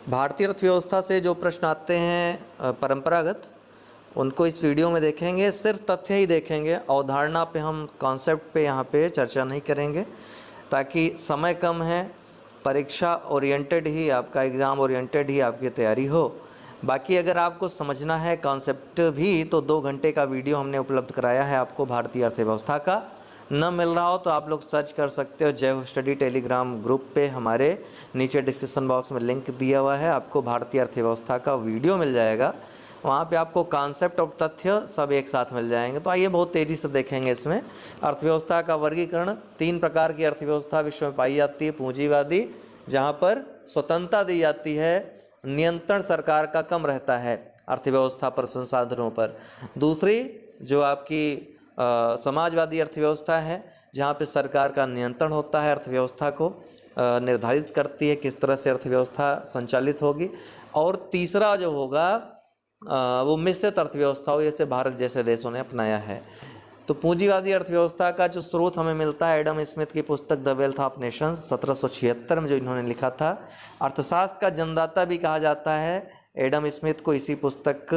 भारतीय अर्थव्यवस्था से जो प्रश्न आते हैं परंपरागत, उनको इस वीडियो में देखेंगे। सिर्फ तथ्य ही देखेंगे, अवधारणा पे हम कॉन्सेप्ट पे यहाँ पे चर्चा नहीं करेंगे, ताकि समय कम है। परीक्षा ओरिएंटेड ही, आपका एग्ज़ाम ओरिएंटेड ही आपकी तैयारी हो। बाकी अगर आपको समझना है कॉन्सेप्ट भी, तो 2 घंटे का वीडियो हमने उपलब्ध कराया है आपको भारतीय अर्थव्यवस्था का। न मिल रहा हो तो आप लोग सर्च कर सकते हो जय हो स्टडी टेलीग्राम ग्रुप पे, हमारे नीचे डिस्क्रिप्शन बॉक्स में लिंक दिया हुआ है, आपको भारतीय अर्थव्यवस्था का वीडियो मिल जाएगा। वहाँ पे आपको कॉन्सेप्ट और तथ्य सब एक साथ मिल जाएंगे। तो आइए बहुत तेज़ी से देखेंगे इसमें अर्थव्यवस्था का वर्गीकरण। 3 प्रकार की अर्थव्यवस्था विश्व में पाई जाती है। पूंजीवादी, जहाँ पर स्वतंत्रता दी जाती है, नियंत्रण सरकार का कम रहता है अर्थव्यवस्था पर, संसाधनों पर। दूसरी जो आपकी समाजवादी अर्थव्यवस्था है, जहाँ पे सरकार का नियंत्रण होता है, अर्थव्यवस्था को निर्धारित करती है किस तरह से अर्थव्यवस्था संचालित होगी। और तीसरा जो होगा वो मिश्रित अर्थव्यवस्था हो, जैसे भारत जैसे देशों ने अपनाया है। तो पूंजीवादी अर्थव्यवस्था का जो स्रोत हमें मिलता है एडम स्मिथ की पुस्तक द वेल्थ ऑफ नेशंस 1776 में, जो इन्होंने लिखा था। अर्थशास्त्र का जन्मदाता भी कहा जाता है एडम स्मिथ को। इसी पुस्तक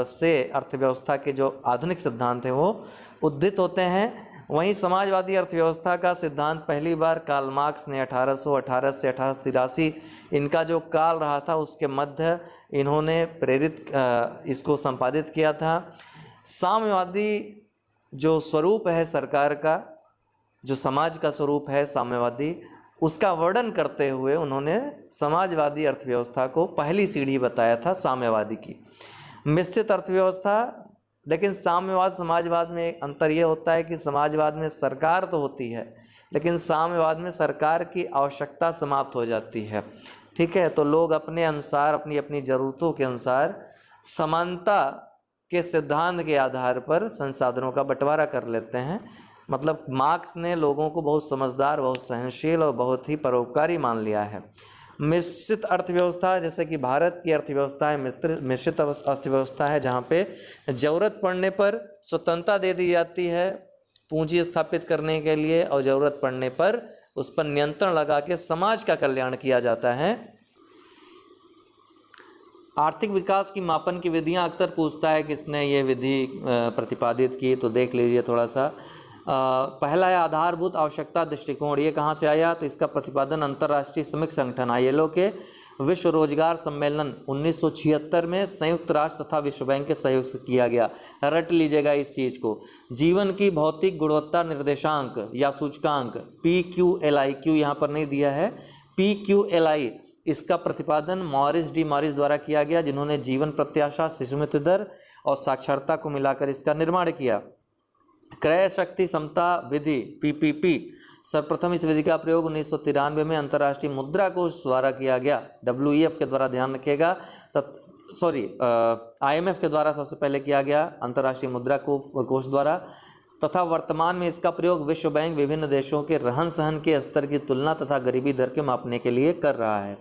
से अर्थव्यवस्था के जो आधुनिक सिद्धांत हैं वो उद्धृत होते हैं। वहीं समाजवादी अर्थव्यवस्था का सिद्धांत पहली बार कार्ल मार्क्स ने 1818 से 1883 इनका जो काल रहा था उसके मध्य इन्होंने प्रेरित इसको संपादित किया था। साम्यवादी जो स्वरूप है सरकार का, जो समाज का स्वरूप है साम्यवादी, उसका वर्णन करते हुए उन्होंने समाजवादी अर्थव्यवस्था को पहली सीढ़ी बताया था साम्यवादी की। मिश्रित अर्थव्यवस्था, लेकिन साम्यवाद समाजवाद में एक अंतर ये होता है कि समाजवाद में सरकार तो होती है, लेकिन साम्यवाद में सरकार की आवश्यकता समाप्त हो जाती है। ठीक है, तो लोग अपने अनुसार, अपनी अपनी ज़रूरतों के अनुसार समानता के सिद्धांत के आधार पर संसाधनों का बंटवारा कर लेते हैं। मतलब मार्क्स ने लोगों को बहुत समझदार, बहुत सहनशील और बहुत ही परोपकारी मान लिया है। मिश्रित अर्थव्यवस्था, जैसे कि भारत की अर्थव्यवस्था है मिश्रित अर्थव्यवस्था है, जहाँ पे ज़रूरत पड़ने पर स्वतंत्रता दे दी जाती है पूंजी स्थापित करने के लिए, और ज़रूरत पड़ने पर उस पर नियंत्रण लगा के समाज का कल्याण किया जाता है। आर्थिक विकास की मापन की विधियां अक्सर पूछता है किसने ये विधि प्रतिपादित की, तो देख लीजिए थोड़ा सा। पहला है आधारभूत आवश्यकता दृष्टिकोण। ये कहाँ से आया? तो इसका प्रतिपादन अंतर्राष्ट्रीय श्रमिक संगठन ILO के विश्व रोजगार सम्मेलन 1976 में संयुक्त राष्ट्र तथा विश्व बैंक के सहयोग से किया गया। रट लीजिएगा इस चीज़ को। जीवन की भौतिक गुणवत्ता निर्देशांक या सूचकांक PQLI, यहाँ पर नहीं दिया है, PQLI, इसका प्रतिपादन मॉरिस डी मॉरिस द्वारा किया गया, जिन्होंने जीवन प्रत्याशा, शिशु मृत्यु दर और साक्षरता को मिलाकर इसका निर्माण किया। क्रय शक्ति समता विधि PPP, सर्वप्रथम इस विधि का प्रयोग 1993 में अंतर्राष्ट्रीय मुद्रा कोष द्वारा किया गया, WEF के द्वारा, ध्यान रखिएगा, IMF के द्वारा सबसे पहले किया गया, अंतर्राष्ट्रीय मुद्रा कोष द्वारा। तथा वर्तमान में इसका प्रयोग विश्व बैंक विभिन्न देशों के रहन सहन के स्तर की तुलना तथा गरीबी दर के मापने के लिए कर रहा है।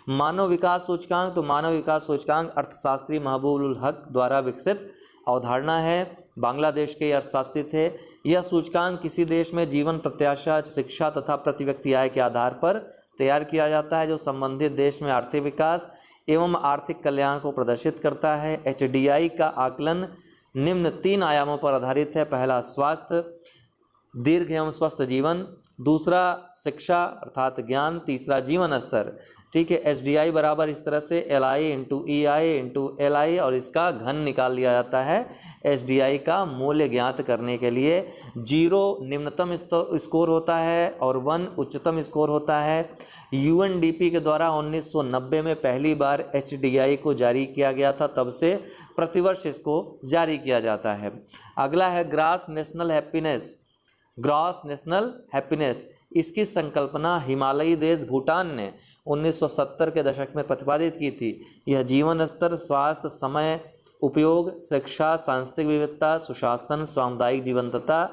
मानव विकास सूचकांक, तो मानव विकास सूचकांक अर्थशास्त्री महबूबुल हक द्वारा विकसित अवधारणा है, बांग्लादेश के अर्थशास्त्री थे। यह सूचकांक किसी देश में जीवन प्रत्याशा, शिक्षा तथा प्रति व्यक्ति आय के आधार पर तैयार किया जाता है, जो संबंधित देश में आर्थिक विकास एवं आर्थिक कल्याण को प्रदर्शित करता है। HDI का आकलन निम्न 3 आयामों पर आधारित है। पहला स्वास्थ्य, दीर्घ एवं स्वस्थ जीवन, दूसरा शिक्षा अर्थात ज्ञान, तीसरा जीवन स्तर। ठीक है, HDI बराबर इस तरह से LI into EI into LI, और इसका घन निकाल लिया जाता है। HDI का मूल्य ज्ञात करने के लिए 0 निम्नतम स्कोर होता है और 1 उच्चतम स्कोर होता है। UNDP के द्वारा 1990 में पहली बार HDI को जारी किया गया था, तब से प्रतिवर्ष इसको जारी किया जाता है। अगला है gross national happiness. Gross national happiness, इसकी संकल्पना हिमालयी देश भूटान ने 1970 के दशक में प्रतिपादित की थी। यह जीवन स्तर, स्वास्थ्य, समय उपयोग, शिक्षा, सांस्कृतिक विविधता, सुशासन, सामुदायिक जीवंतता,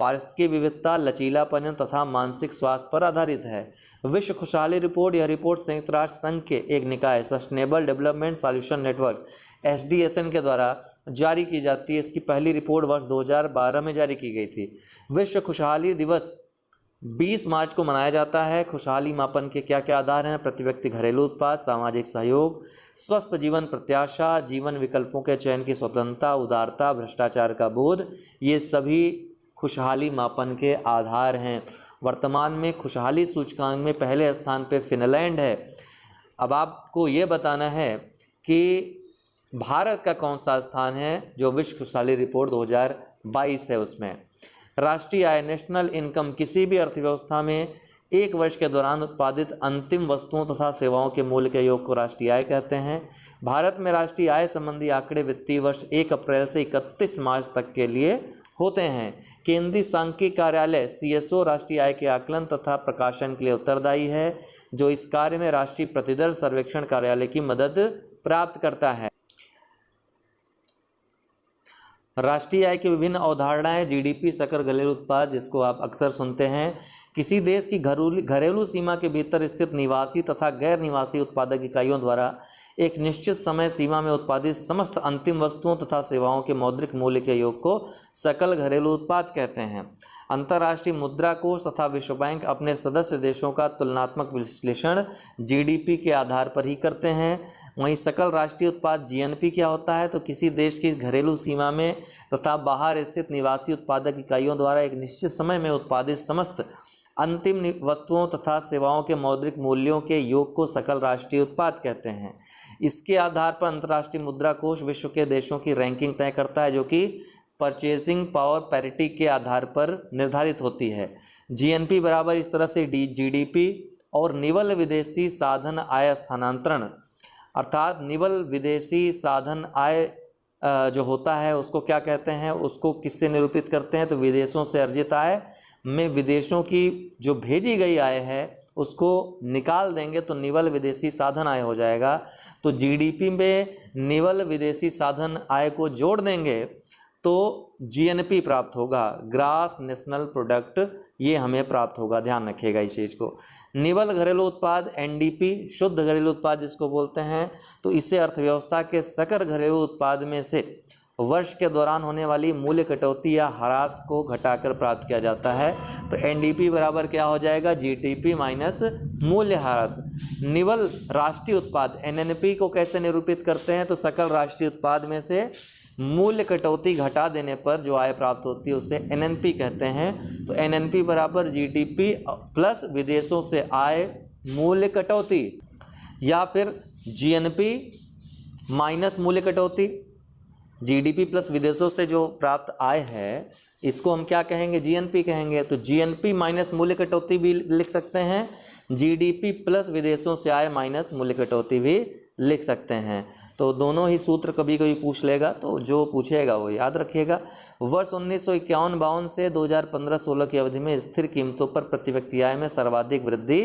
पारिस्थितिकी विविधता, लचीलापन तथा मानसिक स्वास्थ्य पर आधारित है। विश्व खुशहाली रिपोर्ट, यह रिपोर्ट संयुक्त राष्ट्र संघ के एक निकाय sustainable development solution network SDSN के द्वारा जारी की जाती है। इसकी पहली रिपोर्ट वर्ष 2012 में जारी की गई थी। विश्व खुशहाली दिवस 20 मार्च को मनाया जाता है। खुशहाली मापन के क्या क्या आधार हैं? प्रति व्यक्ति घरेलू उत्पाद, सामाजिक सहयोग, स्वस्थ जीवन प्रत्याशा, जीवन विकल्पों के चयन की स्वतंत्रता, उदारता, भ्रष्टाचार का बोध, ये सभी खुशहाली मापन के आधार हैं। वर्तमान में खुशहाली सूचकांक में पहले स्थान पे फिनलैंड है। अब आपको ये बताना है कि भारत का कौन सा स्थान है जो विश्व खुशहाली रिपोर्ट 2022 है उसमें। राष्ट्रीय आय, नेशनल इनकम, किसी भी अर्थव्यवस्था में एक वर्ष के दौरान उत्पादित अंतिम वस्तुओं तथा सेवाओं के मूल्य के योग को राष्ट्रीय आय कहते हैं। भारत में राष्ट्रीय आय संबंधी आंकड़े वित्तीय वर्ष 1 अप्रैल से 31 मार्च तक के लिए होते हैं। केंद्रीय सांख्यिकी कार्यालय CSO राष्ट्रीय आय के आकलन तथा प्रकाशन के लिए उत्तरदायी है, जो इस कार्य में राष्ट्रीय प्रतिदर सर्वेक्षण कार्यालय की मदद प्राप्त करता है। राष्ट्रीय आय की विभिन्न अवधारणाएं, GDP, सकल घरेलू उत्पाद, जिसको आप अक्सर सुनते हैं, किसी देश की घरेलू सीमा के भीतर स्थित निवासी तथा गैर निवासी उत्पादक इकाइयों द्वारा एक निश्चित समय सीमा में उत्पादित समस्त अंतिम वस्तुओं तथा सेवाओं के मौद्रिक मूल्य के योग को सकल घरेलू उत्पाद कहते हैं। अंतर्राष्ट्रीय मुद्रा कोष तथा विश्व बैंक अपने सदस्य देशों का तुलनात्मक विश्लेषण GDP के आधार पर ही करते हैं। वहीं सकल राष्ट्रीय उत्पाद GNP क्या होता है? तो किसी देश की घरेलू सीमा में तथा बाहर स्थित निवासी उत्पादक इकाइयों द्वारा एक निश्चित समय में उत्पादित समस्त अंतिम वस्तुओं तथा सेवाओं के मौद्रिक मूल्यों के योग को सकल राष्ट्रीय उत्पाद कहते हैं। इसके आधार पर अंतर्राष्ट्रीय मुद्रा कोष विश्व के देशों की रैंकिंग तय करता है, जो कि परचेसिंग पावर पैरिटी के आधार पर निर्धारित होती है। GNP बराबर इस तरह से GDP और निवल विदेशी साधन आय स्थानांतरण, अर्थात निवल विदेशी साधन आय जो होता है उसको क्या कहते हैं, उसको किससे निरूपित करते हैं? तो विदेशों से अर्जित आय में विदेशों की जो भेजी गई आय है उसको निकाल देंगे तो निवल विदेशी साधन आय हो जाएगा। तो GDP में निवल विदेशी साधन आय को जोड़ देंगे तो GNP प्राप्त होगा, ग्रास नेशनल प्रोडक्ट, ये हमें प्राप्त होगा। ध्यान रखिएगा इस चीज़ को। निवल घरेलू उत्पाद NDP, शुद्ध घरेलू उत्पाद जिसको बोलते हैं, तो इसे अर्थव्यवस्था के सकल घरेलू उत्पाद में से वर्ष के दौरान होने वाली मूल्य कटौती या ह्रास को घटाकर प्राप्त किया जाता है। तो NDP बराबर क्या हो जाएगा? GDP माइनस मूल्य ह्रास। निवल राष्ट्रीय उत्पाद NNP को कैसे निरूपित करते हैं? तो सकल राष्ट्रीय उत्पाद में से मूल्य कटौती घटा देने पर जो आय प्राप्त होती है उसे NNP कहते हैं। तो NNP बराबर GDP प्लस विदेशों से आय मूल्य कटौती, या फिर GNP माइनस मूल्य कटौती। GDP प्लस विदेशों से जो प्राप्त आय है इसको हम क्या कहेंगे? GNP कहेंगे। तो GNP माइनस मूल्य कटौती भी लिख सकते हैं, GDP प्लस विदेशों से आय माइनस मूल्य कटौती भी लिख सकते हैं। तो दोनों ही सूत्र कभी कभी पूछ लेगा, तो जो पूछेगा वो याद रखिएगा। वर्ष 1951-52 से 2015-16 की अवधि में स्थिर कीमतों पर प्रति व्यक्ति आय में सर्वाधिक वृद्धि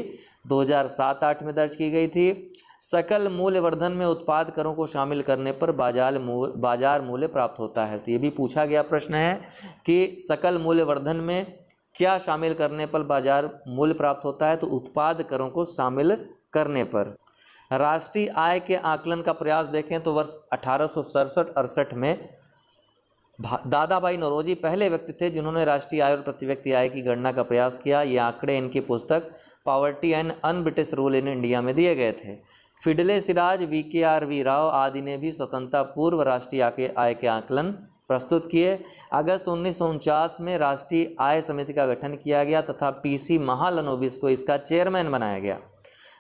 2007-8 में दर्ज की गई थी। सकल मूल्य वर्धन में उत्पाद करों को शामिल करने पर बाजार मूल्य प्राप्त होता है। तो ये भी पूछा गया प्रश्न है कि सकल मूल्य वर्धन में क्या शामिल करने पर बाजार मूल्य प्राप्त होता है? तो उत्पाद करों को शामिल करने पर। राष्ट्रीय आय के आकलन का प्रयास देखें तो वर्ष 1867-68 में दादा भाई नौरोजी पहले व्यक्ति थे जिन्होंने राष्ट्रीय आय और प्रति व्यक्ति आय की गणना का प्रयास किया। ये आंकड़े इनकी पुस्तक poverty and un-British rule in India में दिए गए थे। फिडले सिराज, VKRV राव आदि ने भी स्वतंत्रता पूर्व राष्ट्रीय आय के आकलन प्रस्तुत किए। अगस्त 1949 में राष्ट्रीय आय समिति का गठन किया गया तथा PC महालनोबिस को इसका चेयरमैन बनाया गया।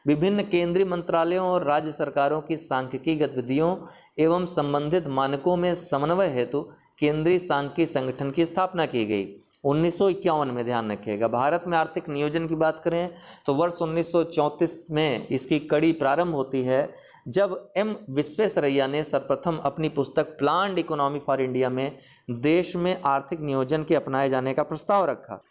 विभिन्न केंद्रीय मंत्रालयों और राज्य सरकारों की सांख्यिकी गतिविधियों एवं संबंधित मानकों में समन्वय हेतु केंद्रीय सांख्यिकी संगठन की स्थापना की गई 1951 में। ध्यान रखिएगा। भारत में आर्थिक नियोजन की बात करें तो वर्ष 1934 में इसकी कड़ी प्रारंभ होती है, जब M विश्वेश्वरैया ने सर्वप्रथम अपनी पुस्तक प्लान्ड इकोनॉमी फॉर इंडिया में देश में आर्थिक नियोजन के अपनाए जाने का प्रस्ताव रखा।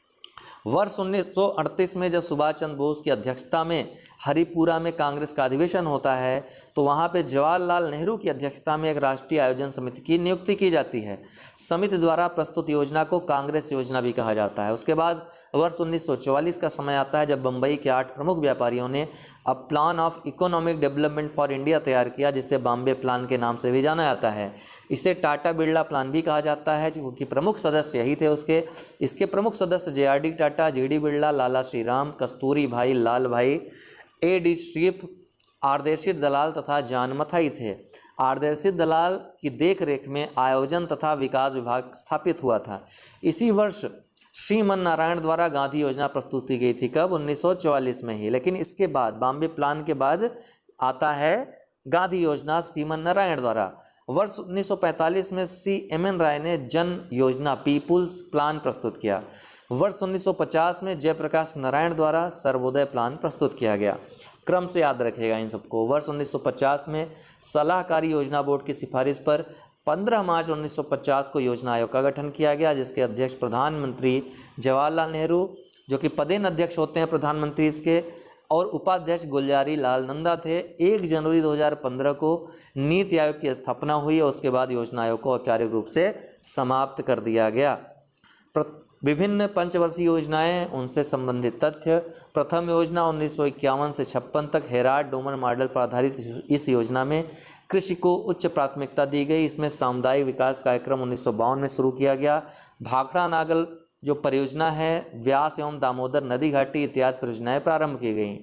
वर्ष 1938 में जब सुभाष चंद्र बोस की अध्यक्षता में हरिपुरा में कांग्रेस का अधिवेशन होता है तो वहाँ पे जवाहरलाल नेहरू की अध्यक्षता में एक राष्ट्रीय आयोजन समिति की नियुक्ति की जाती है। समिति द्वारा प्रस्तुत योजना को कांग्रेस योजना भी कहा जाता है। उसके बाद वर्ष 1944 का समय आता है जब बम्बई के 8 प्रमुख व्यापारियों ने a plan of economic development for India तैयार किया, जिसे बॉम्बे प्लान के नाम से भी जाना जाता है। इसे टाटा बिरला प्लान भी कहा जाता है क्योंकि प्रमुख सदस्य यही थे उसके। इसके प्रमुख सदस्य JRD टाटा, जीडी बिरला, लाला श्रीराम, कस्तूरी भाई, लाल भाई, ए.डी. श्रीफ आदर्शित दलाल तथा जॉन मथाई थे। आदर्शित दलाल की देखरेख में आयोजन तथा विकास विभाग स्थापित हुआ था। इसी वर्ष श्रीमन नारायण द्वारा गांधी योजना प्रस्तुत की गई थी। कब? 1944 में ही। लेकिन इसके बाद बॉम्बे प्लान के बाद आता है गांधी योजना श्रीमन नारायण द्वारा। वर्ष 1945 में C.M.N. राय ने जन योजना पीपुल्स प्लान प्रस्तुत किया। वर्ष 1950 में जयप्रकाश नारायण द्वारा सर्वोदय प्लान प्रस्तुत किया गया। क्रम से याद रखेगा इन सबको। वर्ष 1950 में सलाहकारी योजना बोर्ड की सिफारिश पर 15 मार्च 1950 को योजना आयोग का गठन किया गया, जिसके अध्यक्ष प्रधानमंत्री जवाहरलाल नेहरू, जो कि पदेन अध्यक्ष होते हैं प्रधानमंत्री इसके, और उपाध्यक्ष गुलजारी लाल नंदा थे। 1 जनवरी 2015 को नीति आयोग की स्थापना हुई और उसके बाद योजना आयोग को औपचारिक रूप से समाप्त कर दिया गया। विभिन्न पंचवर्षीय योजनाएं, उनसे संबंधित तथ्य। प्रथम योजना 1951 से 56 तक हेराल्ड डोमन मॉडल पर आधारित इस योजना में कृषि को उच्च प्राथमिकता दी गई। इसमें सामुदायिक विकास कार्यक्रम 1952 में शुरू किया गया। भाखड़ा नागल जो परियोजना है, व्यास एवं दामोदर नदी घाटी इत्यादि परियोजनाएं प्रारंभ की गई।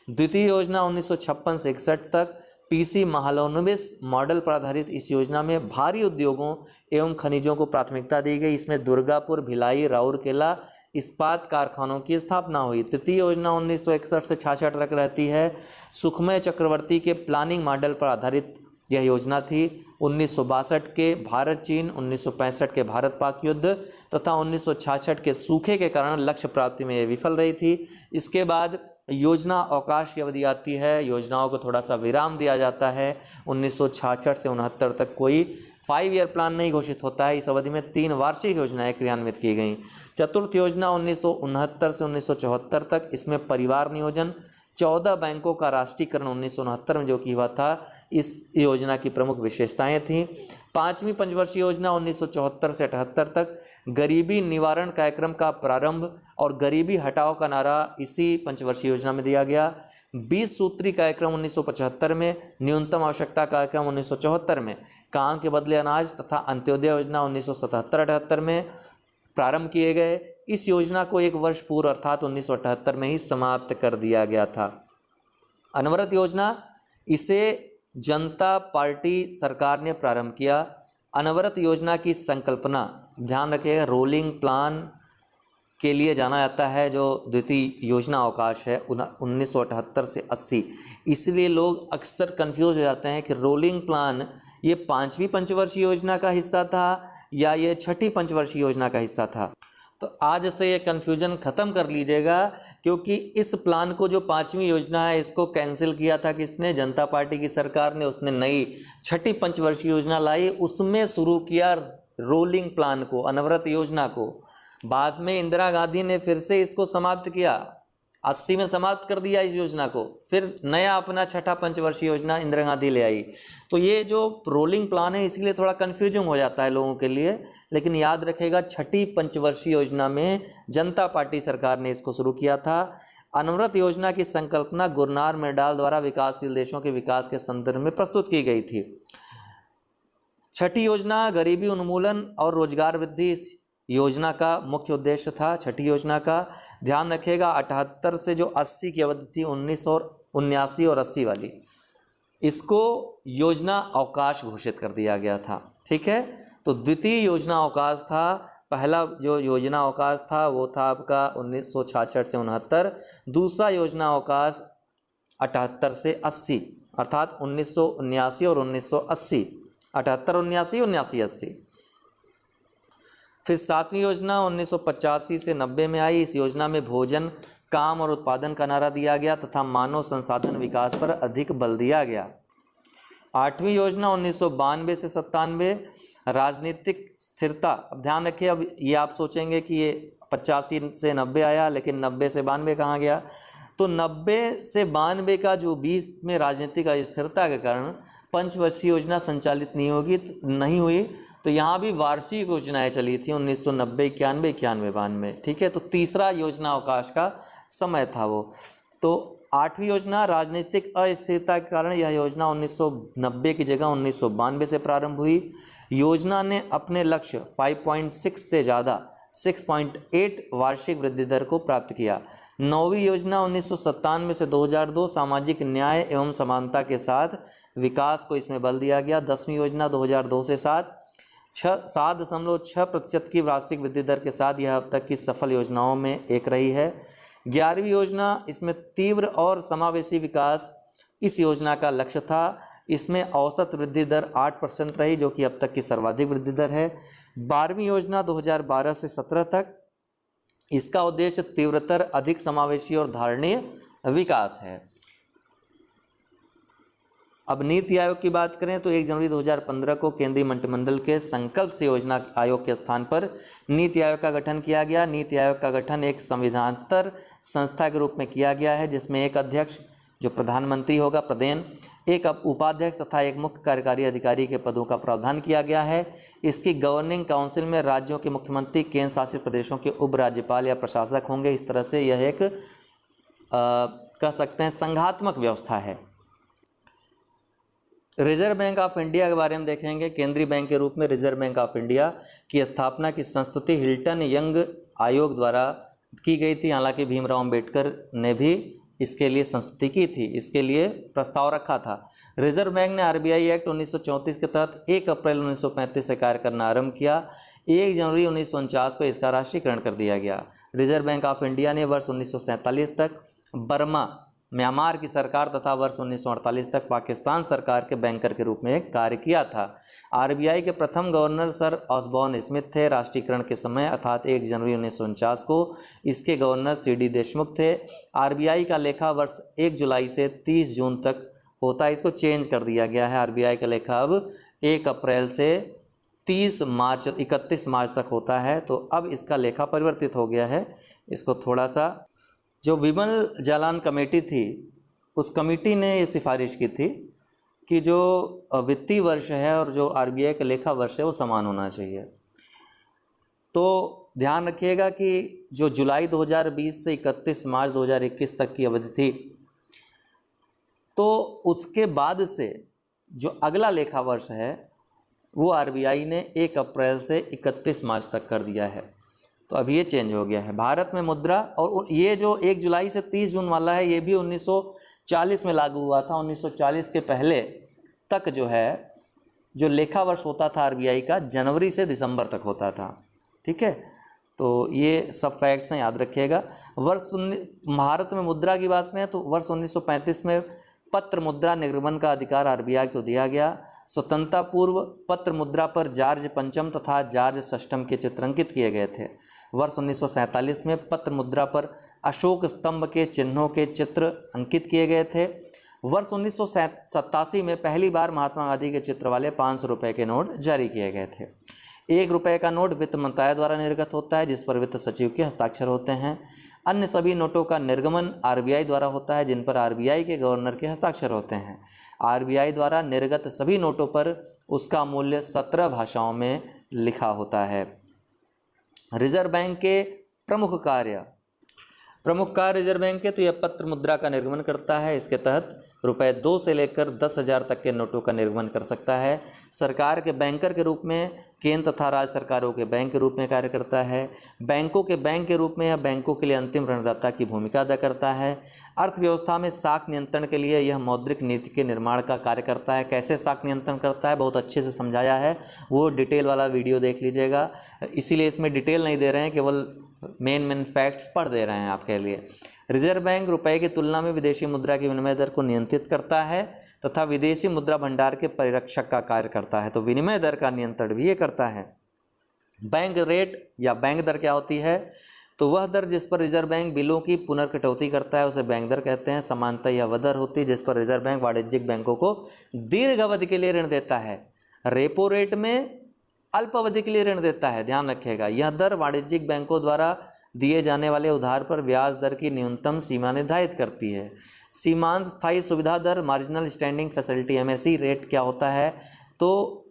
द्वितीय योजना 1956 से 61 तक पीसी महालनोबिस मॉडल पर आधारित इस योजना में भारी उद्योगों एवं खनिजों को प्राथमिकता दी गई। इसमें दुर्गापुर, भिलाई, राउरकेला इस्पात कारखानों की स्थापना हुई। तृतीय योजना 1961 से 66 तक रहती है। सुखमय चक्रवर्ती के प्लानिंग मॉडल पर आधारित यह योजना थी। 1962 के भारत चीन, 1965 के भारत पाक युद्ध तथा 1966 के सूखे के कारण लक्ष्य प्राप्ति में यह विफल रही थी। इसके बाद योजना अवकाश की अवधि आती है। योजनाओं को थोड़ा सा विराम दिया जाता है। 1966 से 69 तक कोई 5 ईयर प्लान नहीं घोषित होता है। इस अवधि में 3 वार्षिक योजनाएं क्रियान्वित की गई। चतुर्थ योजना 1969 से 1974 तक, इसमें परिवार नियोजन। 14 बैंकों का राष्ट्रीयकरण 1969 में जो कि हुआ था, इस योजना की प्रमुख विशेषताएं थीं। 5वीं पंचवर्षीय योजना 1974 से 78 तक, गरीबी निवारण कार्यक्रम का प्रारंभ और गरीबी हटाओ का नारा इसी पंचवर्षीय योजना में दिया गया। 20 सूत्री कार्यक्रम 1975 में, न्यूनतम आवश्यकता कार्यक्रम 1974 में, काम के बदले अनाज तथा अंत्योदय योजना 1977-78 में प्रारंभ किए गए। इस योजना को 1 वर्ष पूर्व अर्थात 1978 में ही समाप्त कर दिया गया था। अनवरत योजना, इसे जनता पार्टी सरकार ने प्रारंभ किया। अनवरत योजना की संकल्पना, ध्यान रखिएगा, रोलिंग प्लान के लिए जाना जाता है। जो द्वितीय योजना अवकाश है 1978 से 80, इसलिए लोग अक्सर कंफ्यूज हो जाते हैं कि रोलिंग प्लान ये 5वीं पंचवर्षीय योजना का हिस्सा था या ये 6ठी पंचवर्षीय योजना का हिस्सा था। तो आज से ये कन्फ्यूजन ख़त्म कर लीजिएगा, क्योंकि इस प्लान को जो 5वीं योजना है इसको कैंसिल किया था किसने? जनता पार्टी की सरकार ने। उसने नई 6ठी पंचवर्षीय योजना लाई, उसमें शुरू किया रोलिंग प्लान को, अनवरत योजना को। बाद में इंदिरा गांधी ने फिर से इसको समाप्त किया, 80 में समाप्त कर दिया इस योजना को। फिर नया अपना 6ठा पंचवर्षीय योजना इंदिरा गांधी ले आई। तो ये जो रोलिंग प्लान है इसलिए थोड़ा कन्फ्यूजिंग हो जाता है लोगों के लिए, लेकिन याद रखेगा 6ठी पंचवर्षीय योजना में जनता पार्टी सरकार ने इसको शुरू किया था। अनवरत योजना की संकल्पना गुरनार मेडाल द्वारा विकासशील देशों के विकास के संदर्भ में प्रस्तुत की गई थी। 6ठी योजना गरीबी उन्मूलन और रोजगार वृद्धि इस योजना का मुख्य उद्देश्य था। 6ठी योजना का ध्यान रखिएगा, 78 से जो 80 की अवधि थी, 1979 और 80 वाली, इसको योजना अवकाश घोषित कर दिया गया था। ठीक है, तो द्वितीय योजना अवकाश था। पहला जो योजना अवकाश था वो था आपका 1966 से 69। दूसरा योजना अवकाश 78 से 80, अर्थात 1979 और 1980, 78, 79, 79, 80। फिर 7वीं योजना 1985 से 90 में आई। इस योजना में भोजन, काम और उत्पादन का नारा दिया गया तथा मानव संसाधन विकास पर अधिक बल दिया गया। 8वीं योजना 1992 से 97, राजनीतिक स्थिरता। अब ध्यान रखिए, अब ये आप सोचेंगे कि ये 85 से 90 आया, लेकिन 90 से 92 कहाँ गया? तो 90 से 92 का जो 20 में राजनीतिक अस्थिरता के कारण पंचवर्षीय योजना संचालित नहीं हुई। तो यहाँ भी वार्षिक योजनाएं चली थी 1990, 91, 91, 92। ठीक है, तो तीसरा योजना अवकाश का समय था वो। तो 8वीं योजना राजनीतिक अस्थिरता के कारण यह योजना 1990 की जगह 1992 से प्रारंभ हुई। योजना ने अपने लक्ष्य 5.6 से ज़्यादा 6.8 वार्षिक वृद्धि दर को प्राप्त किया। 9वीं योजना 1997 से 2002 सामाजिक न्याय एवं समानता के साथ विकास को इसमें बल दिया गया। 10वीं योजना 2002 से 7.6% की वार्षिक वृद्धि दर के साथ यह अब तक की सफल योजनाओं में एक रही है। 11वीं योजना, इसमें तीव्र और समावेशी विकास इस योजना का लक्ष्य था। इसमें औसत वृद्धि दर 8% रही, जो कि अब तक की सर्वाधिक वृद्धि दर है। 12वीं योजना 2012 से 17 तक, इसका उद्देश्य तीव्रतर, अधिक समावेशी और धारणीय विकास है। अब नीति आयोग की बात करें तो 1 जनवरी 2015 को केंद्रीय मंत्रिमंडल के संकल्प से योजना आयोग के स्थान पर नीति आयोग का गठन किया गया। नीति आयोग का गठन एक संविधानात्मक संस्था के रूप में किया गया है, जिसमें एक अध्यक्ष जो प्रधानमंत्री होगा प्रदेन, एक उपाध्यक्ष तथा एक मुख्य कार्यकारी अधिकारी के पदों का प्रावधान किया गया है। इसकी गवर्निंग काउंसिल में राज्यों के मुख्यमंत्री, केंद्र शासित प्रदेशों के उप राज्यपाल या प्रशासक होंगे। इस तरह से यह एक कह सकते हैं संघात्मक व्यवस्था है। रिजर्व बैंक ऑफ इंडिया के बारे में देखेंगे। केंद्रीय बैंक के रूप में रिजर्व बैंक ऑफ इंडिया की स्थापना की संस्तुति हिल्टन यंग आयोग द्वारा की गई थी। हालांकि भीमराव अंबेडकर ने भी इसके लिए संस्तुति की थी, इसके लिए प्रस्ताव रखा था। रिजर्व बैंक ने आरबीआई एक्ट 1934 के तहत 1 अप्रैल 1935 से कार्य करना आरंभ किया। 1 जनवरी 1949 को इसका राष्ट्रीयकरण कर दिया गया। रिजर्व बैंक ऑफ इंडिया ने वर्ष 1947 तक बर्मा, म्यांमार की सरकार तथा वर्ष 1948 तक पाकिस्तान सरकार के बैंकर के रूप में कार्य किया था। आरबीआई के प्रथम गवर्नर सर ऑसबॉर्न स्मिथ थे। राष्ट्रीयकरण के समय अर्थात 1 जनवरी 1949 को इसके गवर्नर सीडी देशमुख थे। आरबीआई का लेखा वर्ष 1 जुलाई से 30 जून तक होता है, इसको चेंज कर दिया गया है। आरबीआई का लेखा अब 1 अप्रैल से 31 मार्च तक होता है, तो अब इसका लेखा परिवर्तित हो गया है। इसको थोड़ा सा, जो विमल जालान कमेटी थी, उस कमेटी ने ये सिफारिश की थी कि जो वित्तीय वर्ष है और जो आरबीआई का लेखा वर्ष है वो समान होना चाहिए। तो ध्यान रखिएगा कि जो जुलाई 2020 से 31 मार्च 2021 तक की अवधि थी, तो उसके बाद से जो अगला लेखा वर्ष है वो आरबीआई ने 1 अप्रैल से 31 मार्च तक कर दिया है। तो अभी ये चेंज हो गया है। भारत में मुद्रा, और ये जो 1 जुलाई से 30 जून वाला है, ये भी 1940 में लागू हुआ था। 1940 के पहले तक जो है, जो लेखा वर्ष होता था आरबीआई का, जनवरी से दिसंबर तक होता था। ठीक है, तो ये सब फैक्ट्स हैं, याद रखिएगा। भारत में मुद्रा की बात करें तो वर्ष 1935 में पत्र मुद्रा निर्गमन का अधिकार आरबीआई को दिया गया। स्वतंत्रता पूर्व पत्र मुद्रा पर जॉर्ज पंचम तथा जॉर्ज षष्ठम के चित्र अंकित किए गए थे। वर्ष 1947 में पत्र मुद्रा पर अशोक स्तंभ के चिन्हों के चित्र अंकित किए गए थे। वर्ष 1987 में पहली बार महात्मा गांधी के चित्र वाले 500 रुपये के नोट जारी किए गए थे। 1 रुपये का नोट वित्त मंत्रालय द्वारा निर्गत होता है, जिस पर वित्त सचिव के हस्ताक्षर होते हैं। अन्य सभी नोटों का निर्गमन आरबीआई द्वारा होता है, जिन पर आरबीआई के गवर्नर के हस्ताक्षर होते हैं। आरबीआई द्वारा निर्गत सभी नोटों पर उसका मूल्य 17 भाषाओं में लिखा होता है। रिजर्व बैंक के प्रमुख कार्य रिजर्व बैंक के, तो यह पत्र मुद्रा का निर्गमन करता है। इसके तहत रुपए 2 से लेकर 10,000 तक के नोटों का निर्गमन कर सकता है। सरकार के बैंकर के रूप में केंद्र तथा राज्य सरकारों के बैंक के रूप में कार्य करता है। बैंकों के बैंक के रूप में यह बैंकों के लिए अंतिम ऋणदाता की भूमिका अदा करता है। अर्थव्यवस्था में साख नियंत्रण के लिए यह मौद्रिक नीति के निर्माण का कार्य करता है। कैसे साख नियंत्रण करता है, बहुत अच्छे से समझाया है, वो डिटेल वाला वीडियो देख लीजिएगा। इसीलिए इसमें डिटेल नहीं दे रहे हैं, केवल मेन फैक्ट्स पढ़ दे रहे हैं आपके लिए। रिजर्व बैंक रुपए की तुलना में विदेशी मुद्रा की विनिमय दर को नियंत्रित करता है तथा विदेशी मुद्रा भंडार के परिरक्षक का कार्य करता है। तो विनिमय दर का नियंत्रण भी ये करता है। बैंक रेट या बैंक दर क्या होती है, तो वह दर जिस पर रिजर्व बैंक बिलों की पुनर्कटौती करता है उसे बैंक दर कहते हैं। समानतः यह वह दर होती है जिस पर रिजर्व बैंक वाणिज्यिक बैंकों को दीर्घ अवधि के लिए ऋण देता है। रेपो रेट में अल्प अवधि के लिए ऋण देता है, ध्यान रखिएगा। यह दर वाणिज्यिक बैंकों द्वारा दिए जाने वाले उधार पर ब्याज दर की न्यूनतम सीमा निर्धारित करती है। सीमांत स्थायी सुविधा दर, marginal standing facility, MSE rate क्या होता है, तो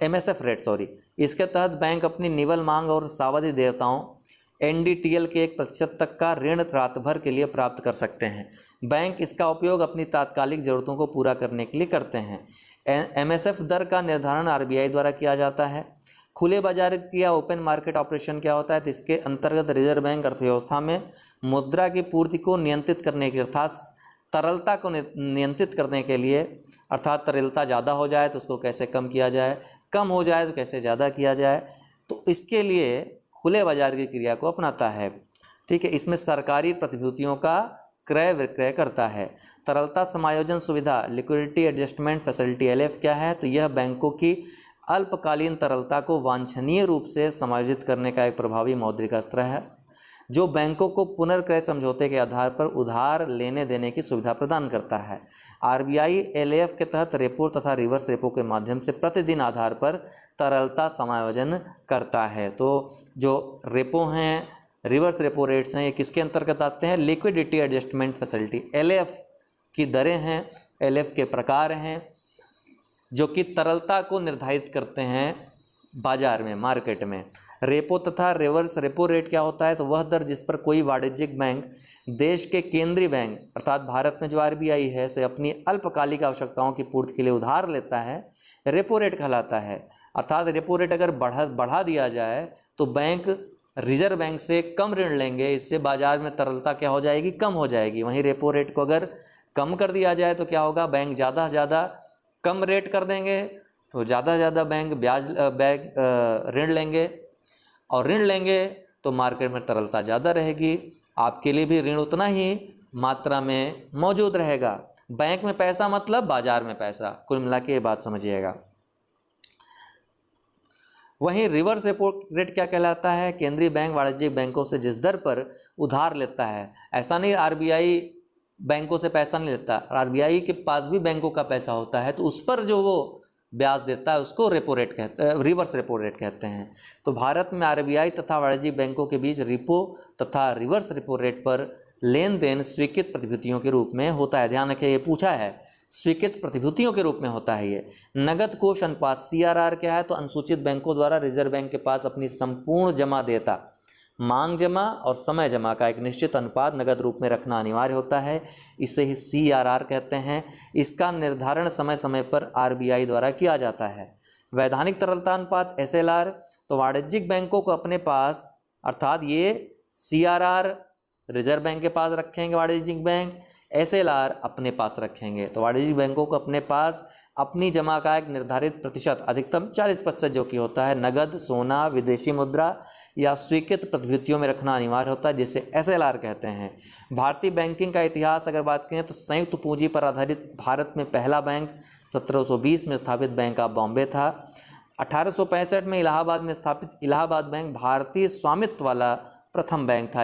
एमएसएफ रेट सॉरी, इसके तहत बैंक अपनी निवल मांग और सावधि देयताओं एनडीटीएल के 1% तक का ऋण रात भर के लिए प्राप्त कर सकते हैं। बैंक इसका उपयोग अपनी तात्कालिक ज़रूरतों को पूरा करने के लिए करते हैं। एमएसएफ दर का निर्धारण आरबीआई द्वारा किया जाता है। खुले बाजार या ओपन मार्केट ऑपरेशन क्या होता है? तो इसके अंतर्गत रिजर्व बैंक अर्थव्यवस्था में मुद्रा की पूर्ति को नियंत्रित करने के अर्थात तरलता को नियंत्रित करने के लिए, अर्थात तरलता ज़्यादा हो जाए तो उसको कैसे कम किया जाए, कम हो जाए तो कैसे ज़्यादा किया जाए, तो इसके लिए खुले बाजार की क्रिया को अपनाता है। ठीक है, इसमें सरकारी प्रतिभूतियों का क्रय विक्रय करता है। तरलता समायोजन सुविधा लिक्विडिटी एडजस्टमेंट फैसिलिटी LF क्या है? तो यह बैंकों की अल्पकालीन तरलता को वांछनीय रूप से समायोजित करने का एक प्रभावी मौद्रिक अस्त्र है जो बैंकों को पुनर्क्रय समझौते के आधार पर उधार लेने देने की सुविधा प्रदान करता है। RBI LAF के तहत रेपो तथा रिवर्स रेपो के माध्यम से प्रतिदिन आधार पर तरलता समायोजन करता है। तो जो रेपो हैं, रिवर्स रेपो रेट्स हैं, ये किसके अंतर्गत आते हैं? लिक्विडिटी एडजस्टमेंट फैसिलिटी LF की दरें हैं, LF के प्रकार हैं जो कि तरलता को निर्धारित करते हैं बाजार में, मार्केट में। रेपो तथा रिवर्स रेपो रेट क्या होता है? तो वह दर जिस पर कोई वाणिज्यिक बैंक देश के केंद्रीय बैंक अर्थात भारत में जो RBI है से अपनी अल्पकालिक आवश्यकताओं की पूर्ति के लिए उधार लेता है, रेपो रेट कहलाता है। अर्थात रेपो रेट अगर बढ़ा दिया जाए तो बैंक रिजर्व बैंक से कम ऋण लेंगे, इससे बाजार में तरलता क्या हो जाएगी? कम हो जाएगी। वहीं रेपो रेट को अगर कम कर दिया जाए तो क्या होगा? बैंक ज़्यादा से ज़्यादा कम रेट कर देंगे तो ज़्यादा से ज़्यादा बैंक ऋण लेंगे, और ऋण लेंगे तो मार्केट में तरलता ज़्यादा रहेगी, आपके लिए भी ऋण उतना ही मात्रा में मौजूद रहेगा। बैंक में पैसा मतलब बाजार में पैसा, कुल मिला के ये बात समझिएगा। वहीं रिवर्स रेपो रेट क्या कहलाता है? केंद्रीय बैंक वाणिज्यिक बैंकों से जिस दर पर उधार लेता है, ऐसा नहीं RBI बैंकों से पैसा नहीं लेता, RBI के पास भी बैंकों का पैसा होता है, तो उस पर जो वो ब्याज देता है उसको repo rate reverse repo rate कहते हैं। तो भारत में RBI तथा वाणिज्यिक बैंकों के बीच रेपो तथा रिवर्स रेपो रेट पर लेन देन स्वीकृत प्रतिभूतियों के रूप में होता है। ध्यान रखिए, ये पूछा है, स्वीकृत प्रतिभूतियों के रूप में होता है ये। नगद कोष अनुपात CRR क्या है? तो अनुसूचित बैंकों द्वारा रिजर्व बैंक के पास अपनी संपूर्ण जमा देयता, मांग जमा और समय जमा का एक निश्चित अनुपात नगद रूप में रखना अनिवार्य होता है, इसे ही CRR कहते हैं। इसका निर्धारण समय समय पर RBI द्वारा किया जाता है। वैधानिक तरलता अनुपात SLR, तो वाणिज्यिक बैंकों को अपने पास, अर्थात ये CRR रिजर्व बैंक के पास रखेंगे वाणिज्यिक बैंक, SLR अपने पास रखेंगे। तो वाणिज्यिक बैंकों को अपने पास अपनी जमा का एक निर्धारित प्रतिशत, अधिकतम 40% जो कि होता है, नगद, सोना, विदेशी मुद्रा या स्वीकृत प्रतिभूतियों में रखना अनिवार्य होता है, जिसे SLR कहते हैं। भारतीय बैंकिंग का इतिहास अगर बात करें तो संयुक्त पूंजी पर आधारित भारत में पहला बैंक 1720 में स्थापित बैंक ऑफ बॉम्बे था। 1865 में इलाहाबाद में स्थापित इलाहाबाद बैंक भारतीय स्वामित्व वाला प्रथम बैंक था।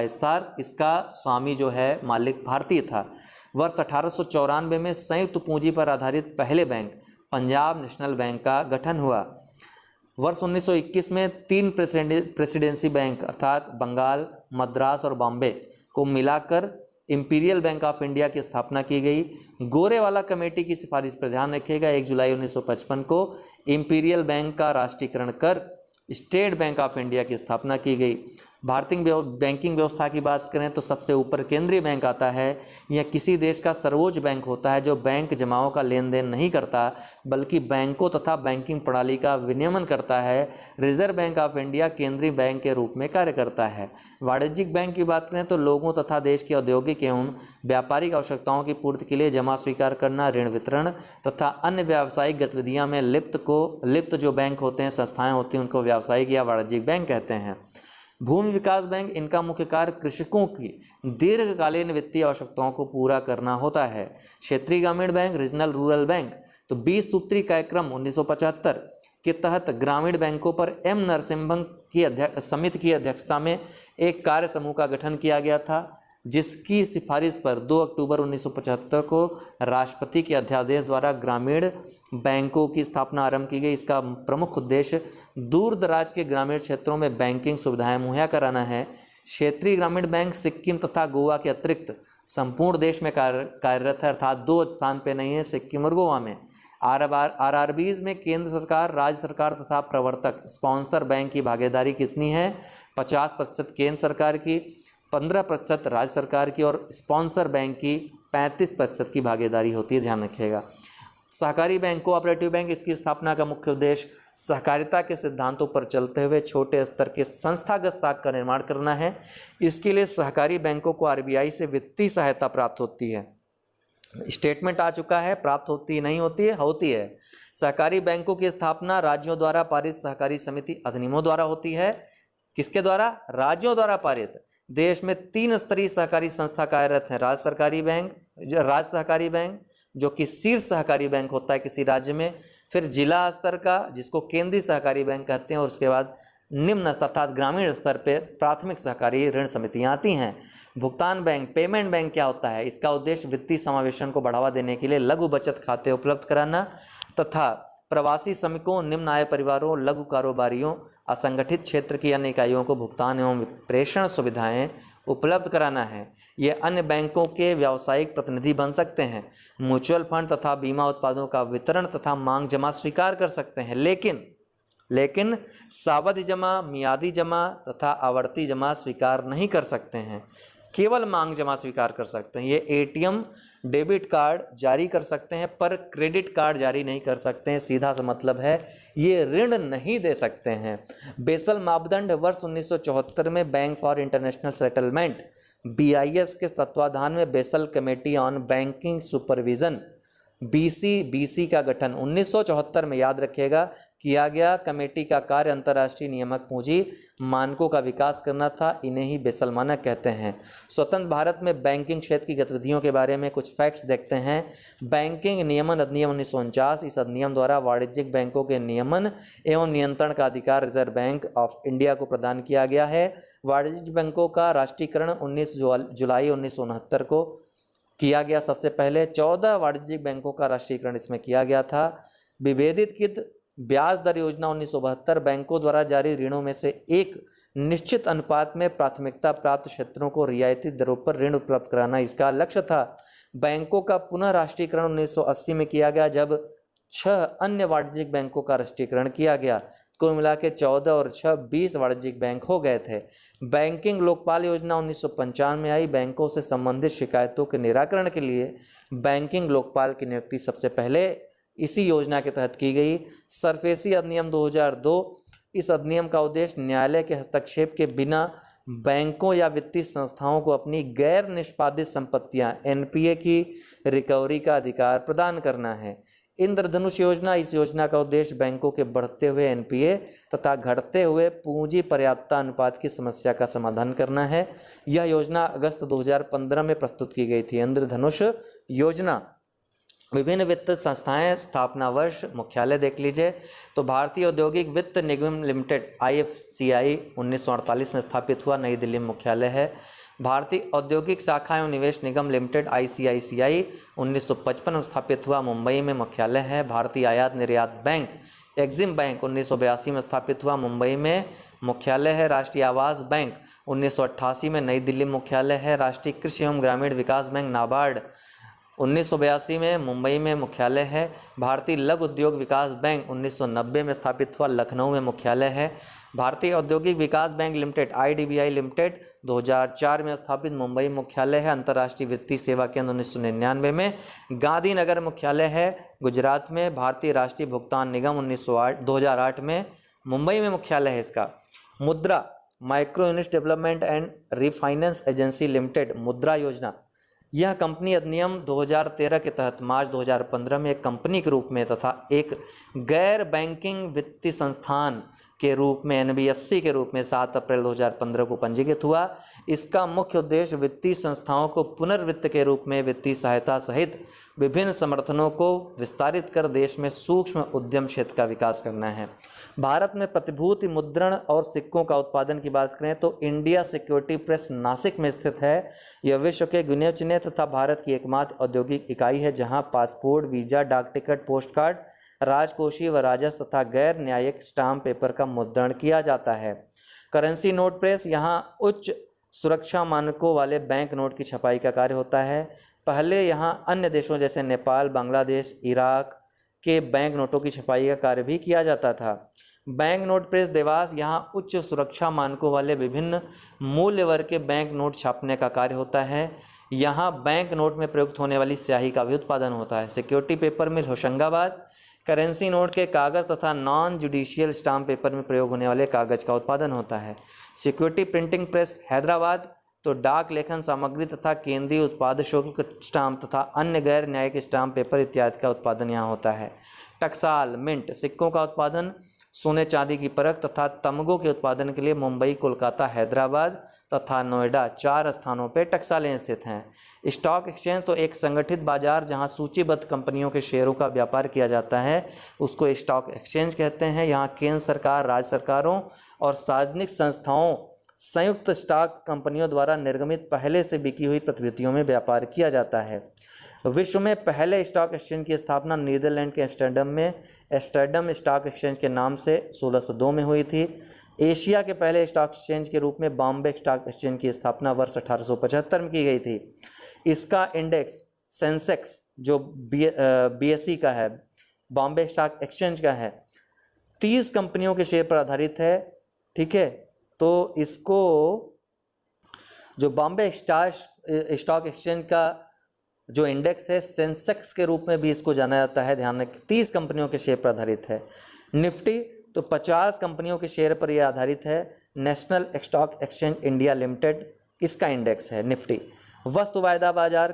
इसका स्वामी जो है, मालिक भारतीय था। वर्ष 1894 में संयुक्त पूंजी पर आधारित पहले बैंक पंजाब नेशनल बैंक का गठन हुआ। वर्ष 1921 में 3 प्रेसिडेंसी बैंक अर्थात बंगाल, मद्रास और बॉम्बे को मिलाकर इंपीरियल बैंक ऑफ इंडिया की स्थापना की गई। गोरेवाला कमेटी की सिफारिश पर ध्यान रखिएगा, 1 जुलाई 1955 को इंपीरियल बैंक का राष्ट्रीयकरण कर स्टेट बैंक ऑफ इंडिया की स्थापना की गई। भारतीय बैंकिंग व्यवस्था की बात करें तो सबसे ऊपर केंद्रीय बैंक आता है। यह किसी देश का सर्वोच्च बैंक होता है जो बैंक जमाओं का लेन देन नहीं करता बल्कि बैंकों तथा बैंकिंग प्रणाली का विनियमन करता है। रिजर्व बैंक ऑफ इंडिया केंद्रीय बैंक के रूप में कार्य करता है। वाणिज्यिक बैंक की बात करें तो लोगों तथा देश की औद्योगिक एवं व्यापारिक आवश्यकताओं की पूर्ति के लिए जमा स्वीकार करना, ऋण वितरण तथा अन्य व्यावसायिक गतिविधियां में लिप्त जो बैंक होते हैं, संस्थाएं होती हैं, उनको व्यावसायिक या वाणिज्यिक बैंक कहते हैं। भूमि विकास बैंक, इनका मुख्य कार्य कृषकों की दीर्घकालीन वित्तीय आवश्यकताओं को पूरा करना होता है। क्षेत्रीय ग्रामीण बैंक, रीजनल रूरल बैंक, तो 20 सूत्री कार्यक्रम 1975 के तहत ग्रामीण बैंकों पर M नरसिम्हन की समिति की अध्यक्षता में एक कार्य समूह का गठन किया गया था, जिसकी सिफारिश पर 2 अक्टूबर 1975 को राष्ट्रपति के अध्यादेश द्वारा ग्रामीण बैंकों की स्थापना आरंभ की गई। इसका प्रमुख उद्देश्य दूर दराज के ग्रामीण क्षेत्रों में बैंकिंग सुविधाएं मुहैया कराना है। क्षेत्रीय ग्रामीण बैंक सिक्किम तथा गोवा के अतिरिक्त संपूर्ण देश में कार्यरत है, अर्थात 2 स्थान पे नहीं है, सिक्किम और गोवा में। RRBs में केंद्र सरकार, राज्य सरकार तथा प्रवर्तक स्पॉन्सर बैंक की भागीदारी कितनी है? 50% केंद्र सरकार की, 15% राज्य सरकार की और स्पॉन्सर बैंक की 35% की भागीदारी होती है, ध्यान रखिएगा। सहकारी बैंक, कोऑपरेटिव बैंक, इसकी स्थापना का मुख्य उद्देश्य सहकारिता के सिद्धांतों पर चलते हुए छोटे स्तर के संस्थागत साख का निर्माण करना है। इसके लिए सहकारी बैंकों को आरबीआई से वित्तीय सहायता प्राप्त होती है। स्टेटमेंट आ चुका है, प्राप्त होती नहीं होती है, होती है। सहकारी बैंकों की स्थापना राज्यों द्वारा पारित सहकारी समिति अधिनियमों द्वारा होती है। किसके द्वारा? राज्यों द्वारा पारित। देश में 3 स्तरीय सहकारी संस्था कार्यरत है। राज्य सहकारी बैंक जो कि शीर्ष सहकारी बैंक होता है किसी राज्य में, फिर जिला स्तर का जिसको केंद्रीय सहकारी बैंक कहते हैं, और उसके बाद निम्न अर्थात ग्रामीण स्तर पे प्राथमिक सहकारी ऋण समितियां आती हैं। भुगतान बैंक, पेमेंट बैंक क्या होता है? इसका उद्देश्य वित्तीय समावेशन को बढ़ावा देने के लिए लघु बचत खाते उपलब्ध कराना तथा प्रवासी श्रमिकों, निम्न आय परिवारों, लघु कारोबारियों, असंगठित क्षेत्र की अन्य इकाइयों को भुगतान एवं प्रेषण सुविधाएं उपलब्ध कराना है। ये अन्य बैंकों के व्यावसायिक प्रतिनिधि बन सकते हैं। म्यूचुअल फंड तथा बीमा उत्पादों का वितरण तथा मांग जमा स्वीकार कर सकते हैं, लेकिन सावधि जमा, मियादी जमा तथा आवर्ती जमा स्वीकार नहीं कर सकते हैं। केवल मांग जमा स्वीकार कर सकते हैं। ये एटीएम, डेबिट कार्ड जारी कर सकते हैं पर क्रेडिट कार्ड जारी नहीं कर सकते हैं। सीधा सा मतलब है ये ऋण नहीं दे सकते हैं। बेसल मापदंड वर्ष 1974 में bank for international settlement BIS के तत्वाधान में basal committee on banking supervision BC का गठन 1974 में, याद रखिएगा, किया गया। कमेटी का कार्य अंतर्राष्ट्रीय नियामक पूंजी मानकों का विकास करना था। इन्हें ही बेसल मानक कहते हैं। स्वतंत्र भारत में बैंकिंग क्षेत्र की गतिविधियों के बारे में कुछ फैक्ट्स देखते हैं। बैंकिंग नियमन अधिनियम 1949, इस अधिनियम द्वारा वाणिज्यिक बैंकों के नियमन एवं नियंत्रण का अधिकार रिजर्व बैंक ऑफ इंडिया को प्रदान किया गया है। वाणिज्यिक बैंकों का राष्ट्रीयकरण 19 जुलाई 1969 को किया गया। सबसे पहले 14 वाणिज्यिक बैंकों का राष्ट्रीयकरण इसमें किया गया था। विभेदित ब्याज दर योजना 1972 बैंकों द्वारा जारी ऋणों में से एक निश्चित अनुपात में प्राथमिकता प्राप्त क्षेत्रों को रियायती दरों पर ऋण उपलब्ध कराना इसका लक्ष्य था। बैंकों का पुनः राष्ट्रीयकरण 1980 में किया गया, जब 6 अन्य वाणिज्यिक बैंकों का राष्ट्रीयकरण किया गया। कुल मिला के 14 और 6 20 वाणिज्यिक बैंक हो गए थे। बैंकिंग लोकपाल योजना 1995 में आई। बैंकों से संबंधित शिकायतों के निराकरण के लिए बैंकिंग लोकपाल की नियुक्ति सबसे पहले इसी योजना के तहत की गई। सरफेसी अधिनियम 2002, इस अधिनियम का उद्देश्य न्यायालय के हस्तक्षेप के बिना बैंकों या वित्तीय संस्थाओं को अपनी गैर निष्पादित संपत्तियां NPA की रिकवरी का अधिकार प्रदान करना है। इंद्रधनुष योजना, इस योजना का उद्देश्य बैंकों के बढ़ते हुए NPA तथा घटते हुए पूंजी पर्याप्तता अनुपात की समस्या का समाधान करना है। यह योजना अगस्त 2015 में प्रस्तुत की गई थी। इंद्रधनुष योजना। विभिन्न वित्त संस्थाएं, स्थापना वर्ष, मुख्यालय देख लीजिए तो भारतीय औद्योगिक वित्त निगम लिमिटेड IFCI 1948 में स्थापित हुआ, नई दिल्ली में मुख्यालय है। भारतीय औद्योगिक शाखा एवं निवेश निगम लिमिटेड ICICI 1955 में स्थापित हुआ, मुंबई में मुख्यालय है। भारतीय आयात निर्यात बैंक एक्सिम बैंक 1982 में स्थापित हुआ, मुंबई में मुख्यालय है। राष्ट्रीय आवास बैंक 1988 में, नई दिल्ली में मुख्यालय है। राष्ट्रीय कृषि एवं ग्रामीण विकास बैंक नाबार्ड 1982 में, मुंबई में मुख्यालय है। भारतीय लघु उद्योग विकास बैंक 1990 में स्थापित हुआ, लखनऊ में मुख्यालय है। भारतीय औद्योगिक विकास बैंक लिमिटेड IDBI लिमिटेड 2004 में स्थापित, मुंबई मुख्यालय है। अंतर्राष्ट्रीय वित्तीय सेवा केंद्र 1999 में, गांधीनगर मुख्यालय है, गुजरात में। भारतीय राष्ट्रीय भुगतान निगम 2008 में, मुंबई में मुख्यालय है इसका। मुद्रा micro unit development and refinance agency limited, मुद्रा योजना, यह कंपनी अधिनियम 2013 के तहत मार्च 2015 में एक कंपनी के रूप में तथा एक गैर बैंकिंग वित्तीय संस्थान के रूप में NBFC के रूप में 7 अप्रैल 2015 को पंजीकृत हुआ। इसका मुख्य उद्देश्य वित्तीय संस्थाओं को पुनर्वित्त के रूप में वित्तीय सहायता सहित विभिन्न समर्थनों को विस्तारित कर देश में सूक्ष्म उद्यम क्षेत्र का विकास करना है। भारत में प्रतिभूति मुद्रण और सिक्कों का उत्पादन की बात करें तो इंडिया सिक्योरिटी प्रेस नासिक में स्थित है। यह विश्व के गिने चुने तथा भारत की एकमात्र औद्योगिक इकाई है जहां पासपोर्ट, वीजा, डाक टिकट, पोस्ट कार्ड, राजकोषीय व राजस्व तथा गैर न्यायिक स्टाम्प पेपर का मुद्रण किया जाता है। करेंसी नोट प्रेस, यहाँ उच्च सुरक्षा मानकों वाले बैंक नोट की छपाई का कार्य होता है। पहले यहाँ अन्य देशों जैसे नेपाल, बांग्लादेश, इराक के बैंक नोटों की छपाई का कार्य भी किया जाता था। बैंक नोट प्रेस देवास, यहाँ उच्च सुरक्षा मानकों वाले विभिन्न मूल्य वर्ग के बैंक नोट छापने का कार्य होता है। यहाँ बैंक नोट में प्रयुक्त होने वाली स्याही का भी उत्पादन होता है। सिक्योरिटी पेपर मिल होशंगाबाद, करेंसी नोट के कागज़ तथा नॉन जुडिशियल स्टाम्प पेपर में प्रयोग होने वाले कागज़ का उत्पादन होता है। सिक्योरिटी प्रिंटिंग प्रेस हैदराबाद, तो डाक लेखन सामग्री तथा केंद्रीय उत्पाद शुल्क स्टाम्प तथा अन्य गैर न्यायिक स्टाम्प पेपर इत्यादि का उत्पादन यहाँ होता है। टकसाल मिंट सिक्कों का उत्पादन, सोने चांदी की परख तथा तमगों के उत्पादन के लिए मुंबई, कोलकाता, हैदराबाद तथा नोएडा 4 स्थानों पर टकसालें स्थित हैं। स्टॉक एक्सचेंज तो एक संगठित बाजार जहां सूचीबद्ध कंपनियों के शेयरों का व्यापार किया जाता है, उसको स्टॉक एक्सचेंज कहते हैं। यहां केंद्र सरकार, राज्य सरकारों और सार्वजनिक संस्थाओं संयुक्त स्टॉक कंपनियों द्वारा निर्गमित पहले से बिकी हुई प्रतिभूतियों में व्यापार किया जाता है। विश्व में पहले स्टॉक एक्सचेंज की स्थापना नीदरलैंड के एम्स्टर्डम में एम्स्टर्डम स्टॉक एक्सचेंज के नाम से 1602 में हुई थी। एशिया के पहले स्टॉक एक्सचेंज के रूप में बॉम्बे स्टॉक एक्सचेंज की स्थापना वर्ष 1875 में की गई थी। इसका इंडेक्स सेंसेक्स जो BSE का है, बॉम्बे स्टॉक एक्सचेंज का है, 30 कंपनियों के शेयर पर आधारित है। ठीक है, तो इसको जो बॉम्बे स्टॉक एक्सचेंज का जो इंडेक्स है सेंसेक्स के रूप में भी इसको जाना जाता है। ध्यान रखें, 30 कंपनियों के शेयर पर आधारित है। निफ्टी तो 50 कंपनियों के शेयर पर यह आधारित है। National stock exchange India limited इसका इंडेक्स है निफ्टी। वस्तु वायदा बाजार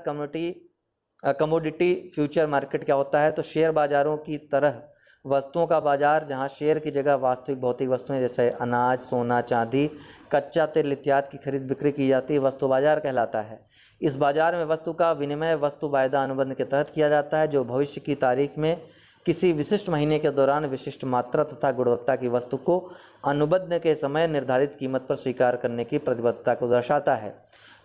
कमोडिटी फ्यूचर मार्केट क्या होता है, तो शेयर बाजारों की तरह वस्तुओं का बाजार जहां शेयर की जगह वास्तविक भौतिक वस्तुएं जैसे अनाज, सोना, चांदी, कच्चा तेल इत्यादि की खरीद बिक्री की जाती है, वस्तु बाजार कहलाता है। इस बाजार में वस्तु का विनिमय वस्तु वायदा अनुबंध के तहत किया जाता है, जो भविष्य की तारीख में किसी विशिष्ट महीने के दौरान विशिष्ट मात्रा तथा गुणवत्ता की वस्तु को अनुबंध के समय निर्धारित कीमत पर स्वीकार करने की प्रतिबद्धता को दर्शाता है।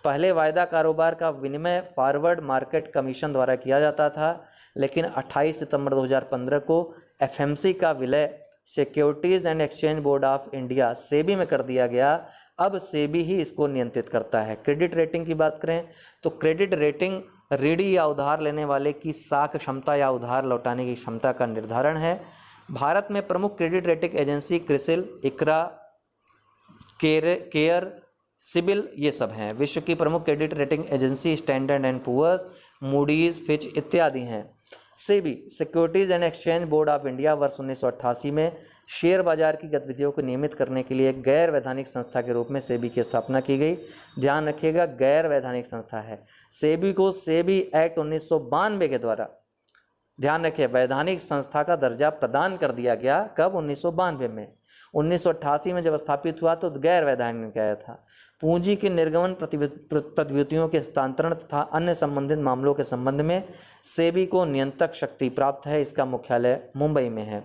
पहले वायदा कारोबार का विनिमय फॉरवर्ड मार्केट कमीशन द्वारा किया जाता था, लेकिन 28 सितंबर 2015 को FMC का विलय securities and exchange board of India SEBI में कर दिया गया। अब सेबी ही इसको नियंत्रित करता है। क्रेडिट रेटिंग की बात करें तो क्रेडिट रेटिंग ऋणी या उधार लेने वाले की साख क्षमता या उधार लौटाने की क्षमता का निर्धारण है। भारत में प्रमुख credit rating agency CRISIL, ICRA, CARE, CIBIL ये सब हैं। विश्व की प्रमुख credit rating agency standard and poor's, Moody's, Fitch इत्यादि हैं। SEBI securities and exchange board of India वर्ष 1988 में शेयर बाजार की गतिविधियों को नियमित करने के लिए गैर वैधानिक संस्था के रूप में सेबी की स्थापना की गई। ध्यान रखिएगा, गैर वैधानिक संस्था है। सेबी को सेबी एक्ट 1992 के द्वारा, ध्यान रखिए, वैधानिक संस्था का दर्जा प्रदान कर दिया गया। कब? 1992 में। 1988 में जब स्थापित हुआ तो गैर वैधानिक आया था। पूंजी के निर्गमन, प्रतिभूतियों के हस्तांतरण तथा अन्य संबंधित मामलों के संबंध में सेबी को नियंत्रक शक्ति प्राप्त है। इसका मुख्यालय मुंबई में है।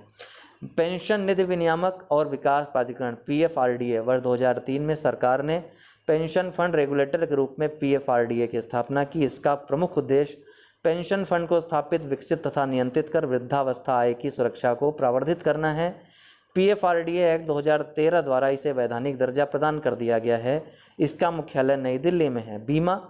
पेंशन निधि विनियामक और विकास प्राधिकरण PFRDA वर्ष 2003 में सरकार ने पेंशन फंड रेगुलेटर के रूप में PFRDA की स्थापना की। इसका प्रमुख उद्देश्य पेंशन फंड को स्थापित, विकसित तथा नियंत्रित कर वृद्धावस्था आय की सुरक्षा को प्रवर्धित करना है। PFRDA एक्ट 2013 द्वारा इसे वैधानिक दर्जा प्रदान कर दिया गया है। इसका मुख्यालय नई दिल्ली में है। बीमा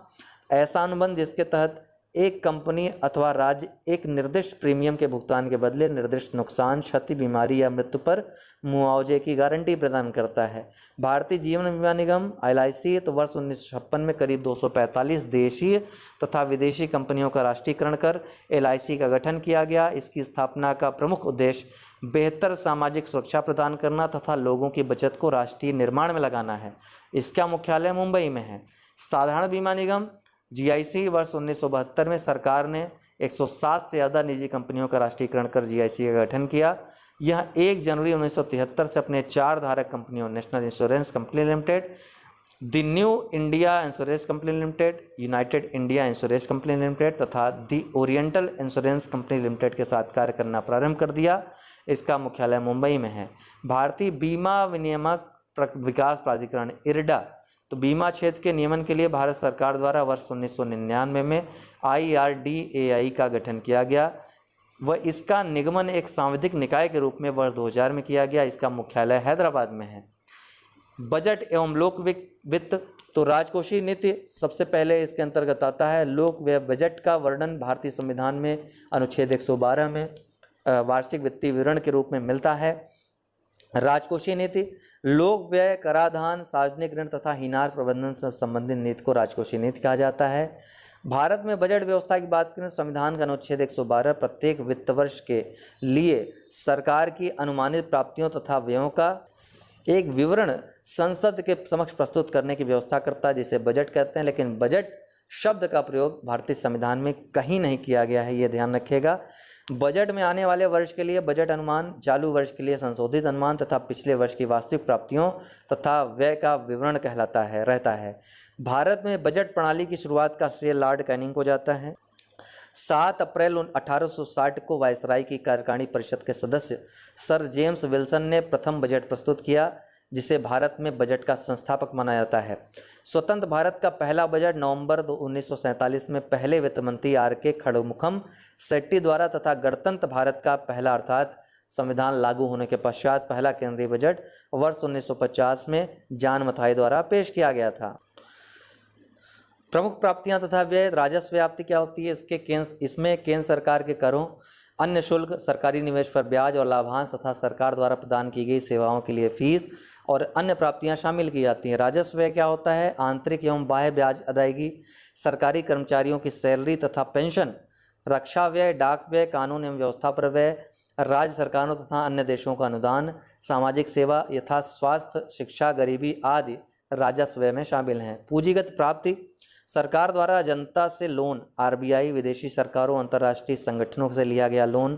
ऐसा अनुबंध जिसके तहत एक कंपनी अथवा राज्य एक निर्दिष्ट प्रीमियम के भुगतान के बदले निर्दिष्ट नुकसान, क्षति, बीमारी या मृत्यु पर मुआवजे की गारंटी प्रदान करता है। भारतीय जीवन बीमा निगम LIC तो वर्ष 1956 में करीब 245 देशीय तथा विदेशी कंपनियों का राष्ट्रीयकरण कर LIC का गठन किया गया। इसकी स्थापना का प्रमुख उद्देश्य बेहतर सामाजिक सुरक्षा प्रदान करना तथा लोगों की बचत को राष्ट्रीय निर्माण में लगाना है। इसका मुख्यालय मुंबई में है। साधारण बीमा निगम GIC वर्ष 1972 में सरकार ने 107 से ज़्यादा निजी कंपनियों का राष्ट्रीयकरण कर GIC का गठन किया। यह 1 जनवरी 1973 से अपने 4 धारक कंपनियों National Insurance Company Limited, the New India Insurance Company Limited, United India Insurance Company Limited तथा the Oriental Insurance Company Limited के साथ कार्य करना प्रारंभ कर दिया। इसका मुख्यालय मुंबई में है। भारतीय बीमा विनियामक विकास प्राधिकरण IRDA तो बीमा क्षेत्र के नियमन के लिए भारत सरकार द्वारा वर्ष 1999 में IRDAI का गठन किया गया। वह इसका निगमन एक सांविधिक निकाय के रूप में वर्ष 2000 में किया गया। इसका मुख्यालय हैदराबाद में है। बजट एवं लोक वित्त तो राजकोषीय नीति सबसे पहले इसके अंतर्गत आता है। लोक व्यय बजट का वर्णन भारतीय संविधान में अनुच्छेद 112 में वार्षिक वित्तीय विवरण के रूप में मिलता है। राजकोषीय नीति लोक व्यय, कराधान, सार्वजनिक ऋण तथा हीनार प्रबंधन से संबंधित नीति को राजकोषीय नीति कहा जाता है। भारत में बजट व्यवस्था की बात करें, संविधान का अनुच्छेद 112 प्रत्येक वित्त वर्ष के लिए सरकार की अनुमानित प्राप्तियों तथा व्ययों का एक विवरण संसद के समक्ष प्रस्तुत करने की व्यवस्था करता है, जिसे बजट कहते हैं। लेकिन बजट शब्द का प्रयोग भारतीय संविधान में कहीं नहीं किया गया है, ये ध्यान रखिएगा। बजट में आने वाले वर्ष के लिए बजट अनुमान, चालू वर्ष के लिए संशोधित अनुमान तथा पिछले वर्ष की वास्तविक प्राप्तियों तथा व्यय का विवरण रहता है। भारत में बजट प्रणाली की शुरुआत का श्रेय लॉर्ड कैनिंग को जाता है। 7 अप्रैल 1860 को वायसराय की कार्यकारिणी परिषद के सदस्य सर जेम्स विल्सन ने प्रथम बजट प्रस्तुत किया, जिसे भारत में बजट का संस्थापक माना जाता है। स्वतंत्र भारत का पहला बजट नवंबर 1947 में पहले वित्त मंत्री R.K. खड़गमुखम शेट्टी द्वारा तथा गणतंत्र भारत का पहला अर्थात संविधान लागू होने के पश्चात पहला केंद्रीय बजट वर्ष 1950 में जॉन मथाई द्वारा पेश किया गया था। प्रमुख प्राप्तियां तथा व्यय, राजस्व व्याप्ति क्या होती है, इसमें केंद्र सरकार के करों, अन्य शुल्क, सरकारी निवेश पर ब्याज और लाभांश तथा सरकार द्वारा प्रदान की गई सेवाओं के लिए फीस और अन्य प्राप्तियां शामिल की जाती हैं। राजस्व व्यय क्या होता है, आंतरिक एवं बाह्य ब्याज अदायगी, सरकारी कर्मचारियों की सैलरी तथा पेंशन, रक्षा व्यय, डाक व्यय, कानून एवं व्यवस्था पर व्यय, राज्य सरकारों तथा अन्य देशों का अनुदान, सामाजिक सेवा यथा स्वास्थ्य, शिक्षा, गरीबी आदि राजस्व व्यय में शामिल हैं। पूंजीगत प्राप्ति, सरकार द्वारा जनता से लोन, RBI, विदेशी सरकारों, अंतर्राष्ट्रीय संगठनों से लिया गया लोन,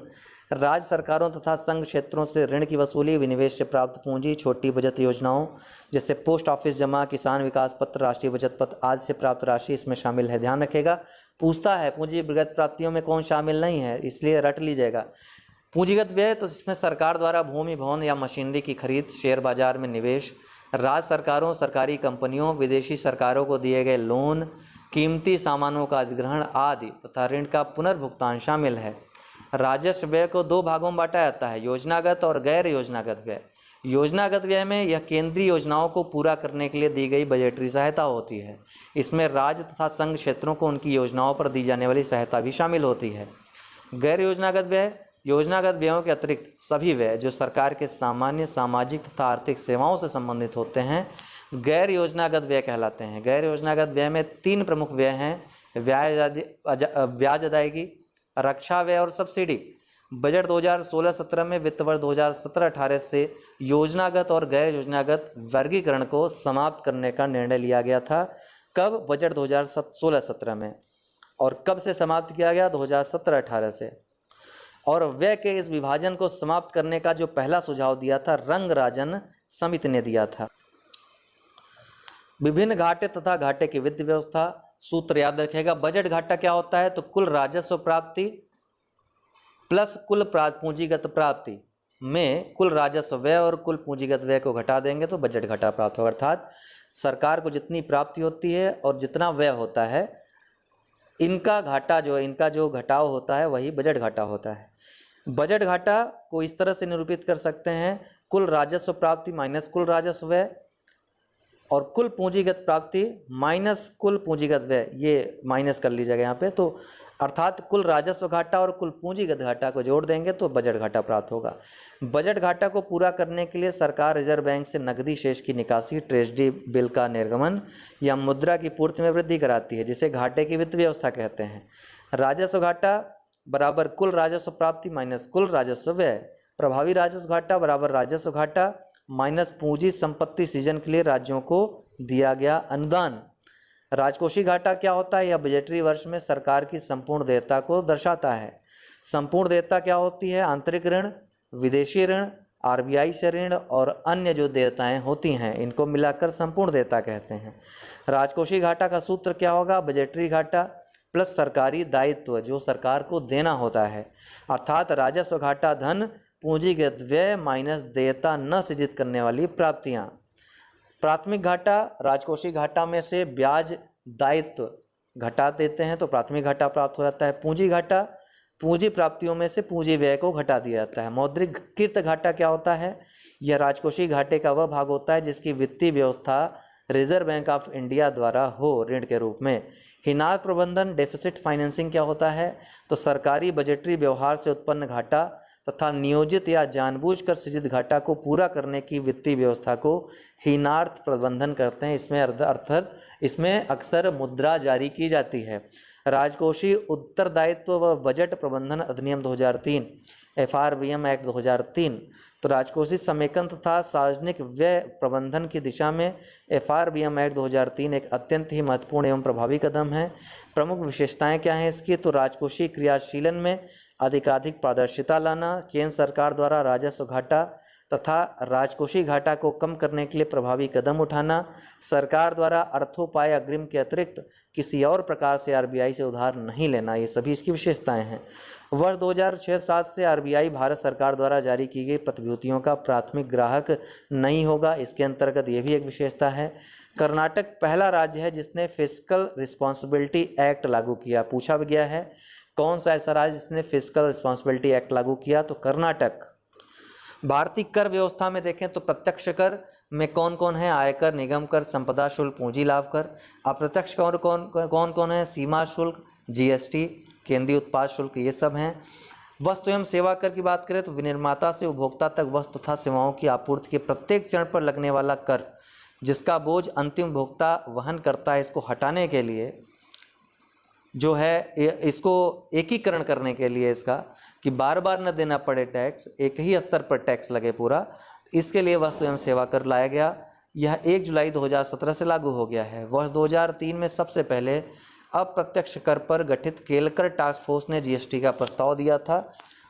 राज्य सरकारों तथा संघ क्षेत्रों से ऋण की वसूली, विनिवेश से प्राप्त पूंजी, छोटी बचत योजनाओं जैसे पोस्ट ऑफिस जमा, किसान विकास पत्र, राष्ट्रीय बचत पत्र आदि से प्राप्त राशि इसमें शामिल है। ध्यान रखिएगा, पूछता है पूंजीगत प्राप्तियों में कौन शामिल नहीं है, इसलिए रट लीजिएगा। पूंजीगत व्यय तो इसमें सरकार द्वारा भूमि, भवन या मशीनरी की खरीद, शेयर बाजार में निवेश, राज्य सरकारों, सरकारी कंपनियों, विदेशी सरकारों को दिए गए लोन, कीमती सामानों का अधिग्रहण आदि तथा ऋण का पुनर्भुगतान शामिल है। राजस्व व्यय को 2 भागों में बांटा जाता है, योजनागत और गैर योजनागत व्यय। योजनागत व्यय में यह केंद्रीय योजनाओं को पूरा करने के लिए दी गई बजटरी सहायता होती है। इसमें राज्य तथा संघ क्षेत्रों को उनकी योजनाओं पर दी जाने वाली सहायता भी शामिल होती है। गैर योजनागत व्यय, योजनागत व्ययों के अतिरिक्त सभी व्यय जो सरकार के सामान्य सामाजिक तथा आर्थिक सेवाओं से संबंधित होते हैं गैर योजनागत व्यय कहलाते हैं। गैर योजनागत व्यय में 3 प्रमुख व्यय हैं, ब्याज अदायगी, रक्षा व्यय और सब्सिडी। बजट 2016-17 में वित्त वर्ष 2017-18 से योजनागत और गैर योजनागत वर्गीकरण को समाप्त करने का निर्णय लिया गया था। कब? बजट 2016-17 में। और कब से समाप्त किया गया? 2017-18 से। और व्यय के इस विभाजन को समाप्त करने का जो पहला सुझाव दिया था रंगराजन समिति ने दिया था। विभिन्न घाटे तथा घाटे की वित्त व्यवस्था, सूत्र याद रखेगा। बजट घाटा क्या होता है? तो कुल राजस्व प्राप्ति प्लस कुल पूंजीगत प्राप्ति में कुल राजस्व व्यय और कुल पूंजीगत व्यय को घटा देंगे तो बजट घाटा प्राप्त होगा। अर्थात सरकार को जितनी प्राप्ति होती है और जितना व्यय होता है इनका घाटा इनका जो घटाव होता है वही बजट घाटा होता है। बजट घाटा को इस तरह से निरूपित कर सकते हैं, कुल राजस्व प्राप्ति माइनस कुल राजस्व व्यय और कुल पूंजीगत प्राप्ति माइनस कुल पूंजीगत व्यय, ये माइनस कर लीजिएगा यहाँ पे। तो अर्थात कुल राजस्व घाटा और कुल पूंजीगत घाटा को जोड़ देंगे तो बजट घाटा प्राप्त होगा। बजट घाटा को पूरा करने के लिए सरकार रिजर्व बैंक से नकदी शेष की निकासी, ट्रेजरी बिल का निर्गमन या मुद्रा की पूर्ति में वृद्धि कराती है, जिसे घाटे की वित्त व्यवस्था कहते हैं। राजस्व घाटा बराबर कुल राजस्व प्राप्ति माइनस कुल राजस्व व्यय। प्रभावी राजस्व घाटा बराबर राजस्व घाटा माइनस पूंजी संपत्ति सृजन के लिए राज्यों को दिया गया अनुदान। राजकोषीय घाटा क्या होता है? यह बजटरी वर्ष में सरकार की संपूर्ण देयता को दर्शाता है। संपूर्ण देयता क्या होती है? आंतरिक ऋण, विदेशी ऋण, RBI से ऋण और अन्य जो देयताएं होती हैं इनको मिलाकर संपूर्ण देयता कहते हैं। राजकोषीय घाटा का सूत्र क्या होगा? बजटरी घाटा प्लस सरकारी दायित्व जो सरकार को देना होता है। अर्थात राजस्व घाटा धन, पूंजीगत व्यय माइनस देयता न सृजित करने वाली प्राप्तियां। प्राथमिक घाटा, राजकोषीय घाटा में से ब्याज दायित्व घटा देते हैं तो प्राथमिक घाटा प्राप्त हो जाता है। पूंजी घाटा, पूंजी प्राप्तियों में से पूंजी व्यय को घटा दिया जाता है। मौद्रिक घाटा क्या होता है? यह राजकोषीय घाटे का वह भाग होता है जिसकी वित्तीय व्यवस्था रिजर्व बैंक ऑफ इंडिया द्वारा हो ऋण के रूप में। हिनार प्रबंधन, डेफिसिट फाइनेंसिंग क्या होता है? तो सरकारी बजटरी व्यवहार से उत्पन्न घाटा तथा नियोजित या जानबूझकर सृजित घाटा को पूरा करने की वित्तीय व्यवस्था को हीनार्थ प्रबंधन करते हैं। इसमें अक्सर मुद्रा जारी की जाती है। राजकोषीय उत्तरदायित्व व बजट प्रबंधन अधिनियम 2003 FRBM एक्ट 2003। तो राजकोषीय समेकन तथा सार्वजनिक व्यय प्रबंधन की दिशा में FRBM एक्ट 2003 एक अत्यंत ही महत्वपूर्ण एवं प्रभावी कदम है। प्रमुख विशेषताएं क्या हैं इसकी? तो राजकोषीय क्रियाशीलन में अधिकाधिक पारदर्शिता लाना, केंद्र सरकार द्वारा राजस्व घाटा तथा राजकोषीय घाटा को कम करने के लिए प्रभावी कदम उठाना, सरकार द्वारा अर्थोपाय अग्रिम के अतिरिक्त किसी और प्रकार से RBI से उधार नहीं लेना, ये सभी इसकी विशेषताएं हैं। वर्ष 2006-07 से RBI भारत सरकार द्वारा जारी की गई प्रतिभूतियों का प्राथमिक ग्राहक नहीं होगा, इसके अंतर्गत ये भी एक विशेषता है। कर्नाटक पहला राज्य है जिसने फिस्कल रिस्पॉन्सिबिलिटी एक्ट लागू किया। पूछा भी गया है कौन सा ऐसा राज्य जिसने फिस्कल रिस्पॉन्सिबिलिटी एक्ट लागू किया? तो कर्नाटक। भारतीय कर व्यवस्था में देखें तो प्रत्यक्ष कर में कौन कौन है? आयकर, निगम कर, संपदा शुल्क, पूंजी लाभ कर। अप्रत्यक्ष कर कौन कौन है? सीमा शुल्क, GST, केंद्रीय उत्पाद शुल्क, ये सब हैं। वस्तु एवं सेवा कर की बात करें तो विनिर्माता से उपभोक्ता तक वस्तु तथा सेवाओं की आपूर्ति के प्रत्येक चरण पर लगने वाला कर जिसका बोझ अंतिम उपभोक्ता वहन करता है, इसको हटाने के लिए जो है, इसको एकीकरण करने के लिए इसका कि बार बार न देना पड़े टैक्स, एक ही स्तर पर टैक्स लगे पूरा, इसके लिए वस्तु एवं सेवा कर लाया गया। यह 1 जुलाई 2017 से लागू हो गया है। वर्ष 2003 में सबसे पहले अप्रत्यक्ष कर पर गठित केलकर टास्क फोर्स ने GST का प्रस्ताव दिया था।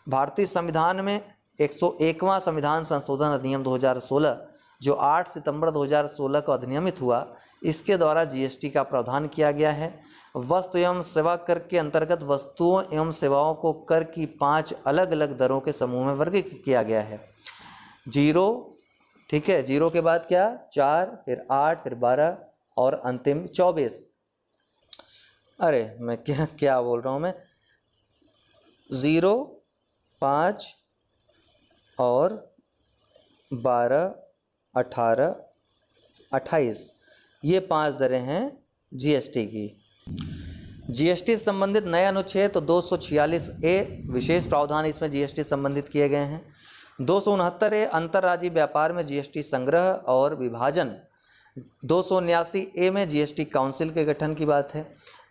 भारतीय संविधान में 101वां संविधान संशोधन अधिनियम 2016 जो 8 सितंबर 2016 को अधिनियमित हुआ, इसके द्वारा GST का प्रावधान किया गया है। वस्तु एवं सेवा कर के अंतर्गत वस्तुओं एवं सेवाओं को कर की 5 अलग अलग दरों के समूह में वर्गीकृत किया गया है। 0, ठीक है, 0 के बाद क्या? 4, फिर 8, फिर 12 और अंतिम 24। अरे मैं क्या बोल रहा हूँ मैं? 0, 5 और 12, 18, 28, ये 5 दरें हैं GST की। GST से संबंधित नया अनुच्छेद तो 246A विशेष प्रावधान इसमें GST संबंधित किए गए हैं। 269A अंतर्राज्यीय व्यापार में GST संग्रह और विभाजन। 279A में GST काउंसिल के गठन की बात है।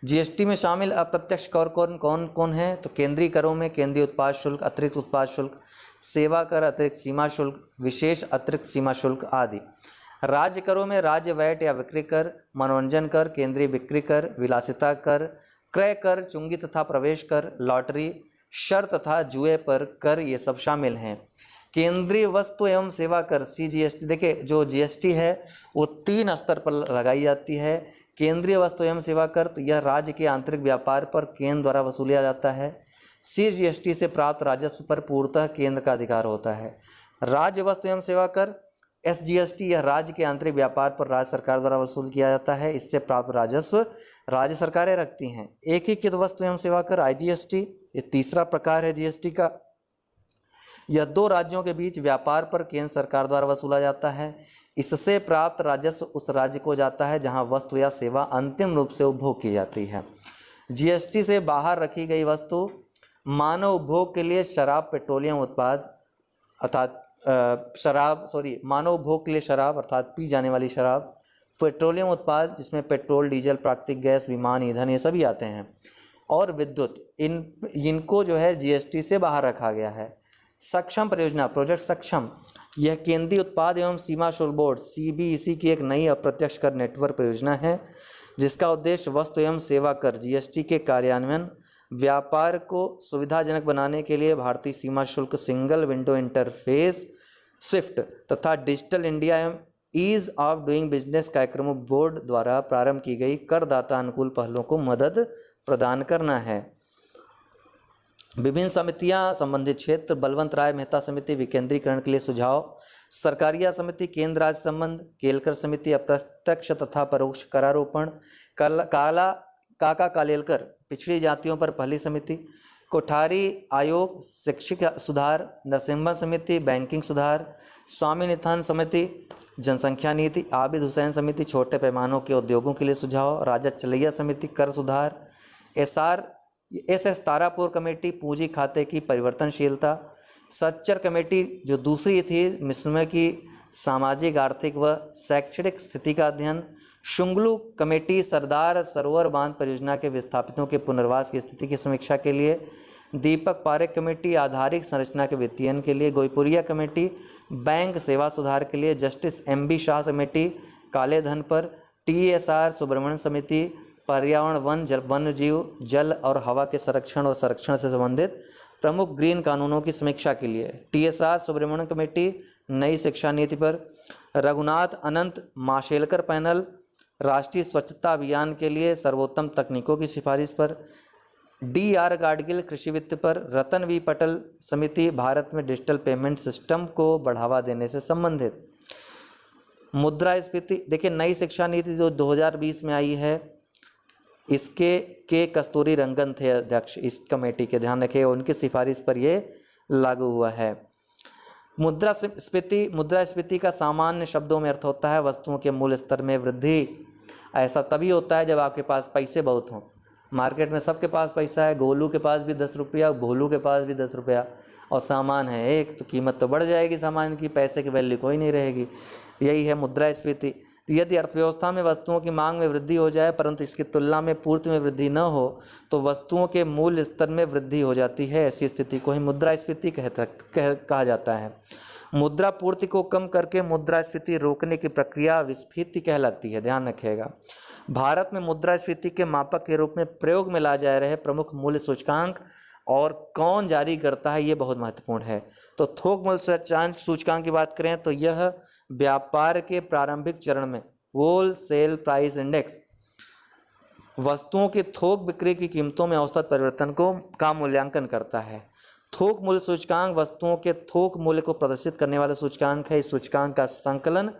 GST में शामिल अप्रत्यक्ष कर कौन है? तो केंद्रीय करों में केंद्रीय उत्पाद शुल्क, अतिरिक्त उत्पाद शुल्क, सेवा कर, अतिरिक्त सीमा शुल्क, विशेष अतिरिक्त सीमा शुल्क आदि। राज्य करों में राज्य वैट या बिक्री कर, मनोरंजन कर, केंद्रीय बिक्री कर, विलासिता कर, क्रय कर, चुंगी तथा प्रवेश कर, लॉटरी, शर्त तथा जुए पर कर, ये सब शामिल हैं। केंद्रीय वस्तु एवं सेवा कर CGST, देखिए जो GST है वो 3 स्तर पर लगाई जाती है। केंद्रीय वस्तु एवं सेवा कर तो यह राज्य के आंतरिक व्यापार पर केंद्र द्वारा वसूला जाता है। CGST से प्राप्त राजस्व पर पूर्णतः केंद्र का अधिकार होता है। राज्य वस्तु एवं सेवा कर SGST यह राज्य के आंतरिक व्यापार पर राज्य सरकार द्वारा वसूल किया जाता है। इससे प्राप्त राजस्व राज्य सरकारें रखती हैं। एकीकृत वस्तु एवं सेवा कर IGST ये तीसरा प्रकार है GST का। यह 2 राज्यों के बीच व्यापार पर केंद्र सरकार द्वारा वसूला जाता है। इससे प्राप्त राजस्व उस राज्य को जाता है जहां वस्तु या सेवा अंतिम रूप से उपभोग की जाती है। GST से बाहर रखी गई वस्तु मानव उपभोग के लिए शराब, पेट्रोलियम उत्पाद अर्थात मानव उपभोग के लिए शराब अर्थात पी जाने वाली शराब, पेट्रोलियम उत्पाद जिसमें पेट्रोल, डीजल, प्राकृतिक गैस, विमान ईंधन ये सभी आते हैं, और विद्युत, इनको जो है GST से बाहर रखा गया है। सक्षम परियोजना प्रोजेक्ट सक्षम, यह केंद्रीय उत्पाद एवं सीमा शुल्क बोर्ड CBEC की एक नई अप्रत्यक्ष कर नेटवर्क परियोजना है जिसका उद्देश्य वस्तु एवं सेवा कर GST के कार्यान्वयन, व्यापार को सुविधाजनक बनाने के लिए भारतीय सीमा शुल्क सिंगल विंडो इंटरफेस स्विफ्ट तथा डिजिटल इंडिया एवं ईज ऑफ डूइंग बिजनेस कार्यक्रमों बोर्ड द्वारा प्रारंभ की गई करदाता अनुकूल पहलों को मदद प्रदान करना है। विभिन्न समितियां संबंधित क्षेत्र, बलवंत राय मेहता समिति विकेंद्रीकरण के लिए सुझाव, सरकारिया समिति केंद्र राज्य संबंध, केलकर समिति अप्रत्यक्ष तथा परोक्ष करारोपण, काका कालेलकर पिछड़ी जातियों पर पहली समिति, कोठारी आयोग शैक्षिक सुधार, नरसिम्हा समिति बैंकिंग सुधार, स्वामीनाथन समिति जनसंख्या नीति, आबिद हुसैन समिति छोटे पैमानों के उद्योगों के लिए सुझाव, राजत चलैया समिति कर सुधार, SS तारापुर कमेटी पूंजी खाते की परिवर्तनशीलता, सच्चर कमेटी जो दूसरी थी मिसमें की सामाजिक, आर्थिक व शैक्षणिक स्थिति का अध्ययन, शुंगलू कमेटी सरदार सरोवर बांध परियोजना के विस्थापितों के पुनर्वास की स्थिति की समीक्षा के लिए, दीपक पारेख कमेटी आधारिक संरचना के वित्तीयन के लिए, गोईपुरिया कमेटी बैंक सेवा सुधार के लिए, जस्टिस MB शाह कमेटी काले धन पर, TSR सुब्रमण्यम समिति पर्यावरण वन्य जीव जल और हवा के संरक्षण और संरक्षण से संबंधित प्रमुख ग्रीन कानूनों की समीक्षा के लिए, TSR सुब्रमण्यम कमेटी नई शिक्षा नीति पर, रघुनाथ अनंत माशेलकर पैनल राष्ट्रीय स्वच्छता अभियान के लिए सर्वोत्तम तकनीकों की सिफारिश पर, DR गाडगिल कृषि वित्त पर, रतन V पटल समिति भारत में डिजिटल पेमेंट सिस्टम को बढ़ावा देने से संबंधित। मुद्रास्फीति, देखिए नई शिक्षा नीति जो 2020 में आई है, इसके कस्तूरी रंगन थे अध्यक्ष इस कमेटी के, ध्यान रखिए उनकी सिफारिश पर ये लागू हुआ है। मुद्रास्फीति का सामान्य शब्दों में अर्थ होता है वस्तुओं के मूल्य स्तर में वृद्धि। ऐसा तभी होता है जब आपके पास पैसे बहुत हों। मार्केट में सबके पास पैसा है, गोलू के पास भी 10 रुपया, भोलू के पास भी 10 रुपया, और सामान है एक, तो कीमत तो बढ़ जाएगी सामान की, पैसे की वैल्यू कोई नहीं रहेगी। यही है मुद्रास्फीति। यदि अर्थव्यवस्था में वस्तुओं की मांग में वृद्धि हो जाए परंतु इसकी तुलना में पूर्ति में वृद्धि न हो तो वस्तुओं के मूल्य स्तर में वृद्धि हो जाती है। ऐसी स्थिति को ही मुद्रास्फीति कहा जाता है। मुद्रा पूर्ति को कम करके मुद्रास्फीति रोकने की प्रक्रिया विस्फीति कहलाती है, ध्यान रखिएगा। भारत में मुद्रास्फीति के मापक के रूप में प्रयोग में लाए जा रहे प्रमुख मूल्य सूचकांक और कौन जारी करता है, ये बहुत महत्वपूर्ण है। तो थोक मूल्य सूचकांक की बात करें तो यह व्यापार के प्रारंभिक चरण में होलसेल प्राइस इंडेक्स वस्तुओं की थोक बिक्री की कीमतों में औसत परिवर्तन का मूल्यांकन करता है। थोक मूल्य सूचकांक वस्तुओं के थोक मूल्य को प्रदर्शित करने वाला सूचकांक है। इस सूचकांक का संकलन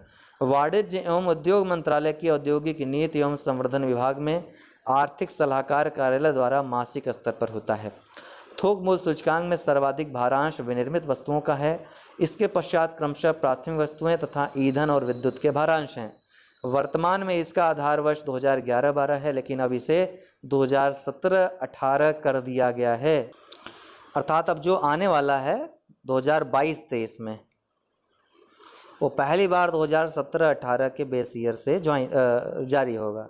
वाणिज्य एवं उद्योग मंत्रालय की औद्योगिक नीति एवं संवर्धन विभाग में आर्थिक सलाहकार कार्यालय द्वारा मासिक स्तर पर होता है। थोक मूल्य सूचकांक में सर्वाधिक भारांश विनिर्मित वस्तुओं का है। इसके पश्चात क्रमशः प्राथमिक वस्तुएं तथा ईंधन और विद्युत के भारांश हैं। वर्तमान में इसका आधार वर्ष 2011-12 है, लेकिन अब इसे 2017-18 कर दिया गया है। अर्थात अब जो आने वाला है 2022-23 में, वो पहली बार 2017-18 के बेस ईयर से जारी होगा।